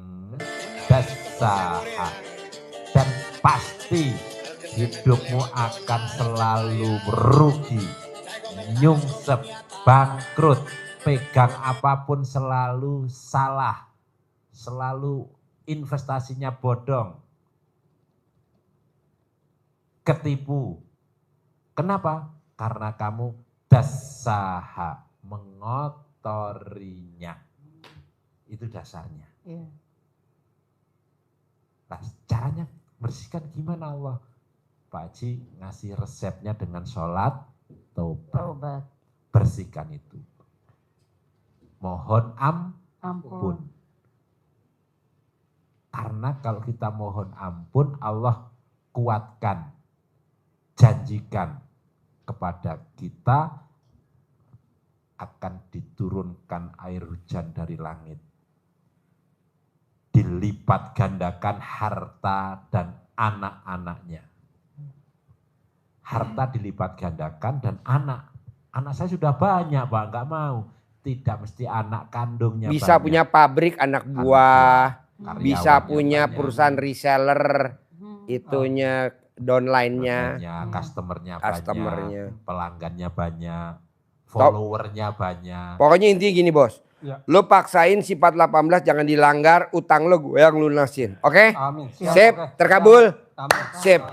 dassaha. Dan pasti hidupmu akan selalu merugi, nyungsep, bangkrut, pegang apapun selalu salah, selalu investasinya bodong, ketipu. Kenapa? Karena kamu dassaha, mengotorinya. Itu dasarnya. Iya. Nah, caranya bersihkan gimana Allah? Pak Haji ngasih resepnya dengan sholat taubat. Taubat. Bersihkan itu. Mohon Ampun. Karena kalau kita mohon ampun, Allah kuatkan, janjikan kepada kita akan diturunkan air hujan dari langit. Dilipat gandakan harta dan anak-anaknya. Harta dilipat gandakan dan anak. Anak saya sudah banyak, Pak, nggak mau. Tidak mesti anak kandungnya Bisa banyak. punya pabrik anak buah, bisa Karyawannya punya banyak. perusahaan reseller, itunya downline-nya. Banyak, customernya Customernya. banyak, pelanggannya banyak, followernya banyak. Pokoknya intinya gini bos, Ya. lo paksain sifat 18 jangan dilanggar, utang lo gue yang lunasin. Oke? Amin. Sip, Oke. terkabul. Amin. Sip.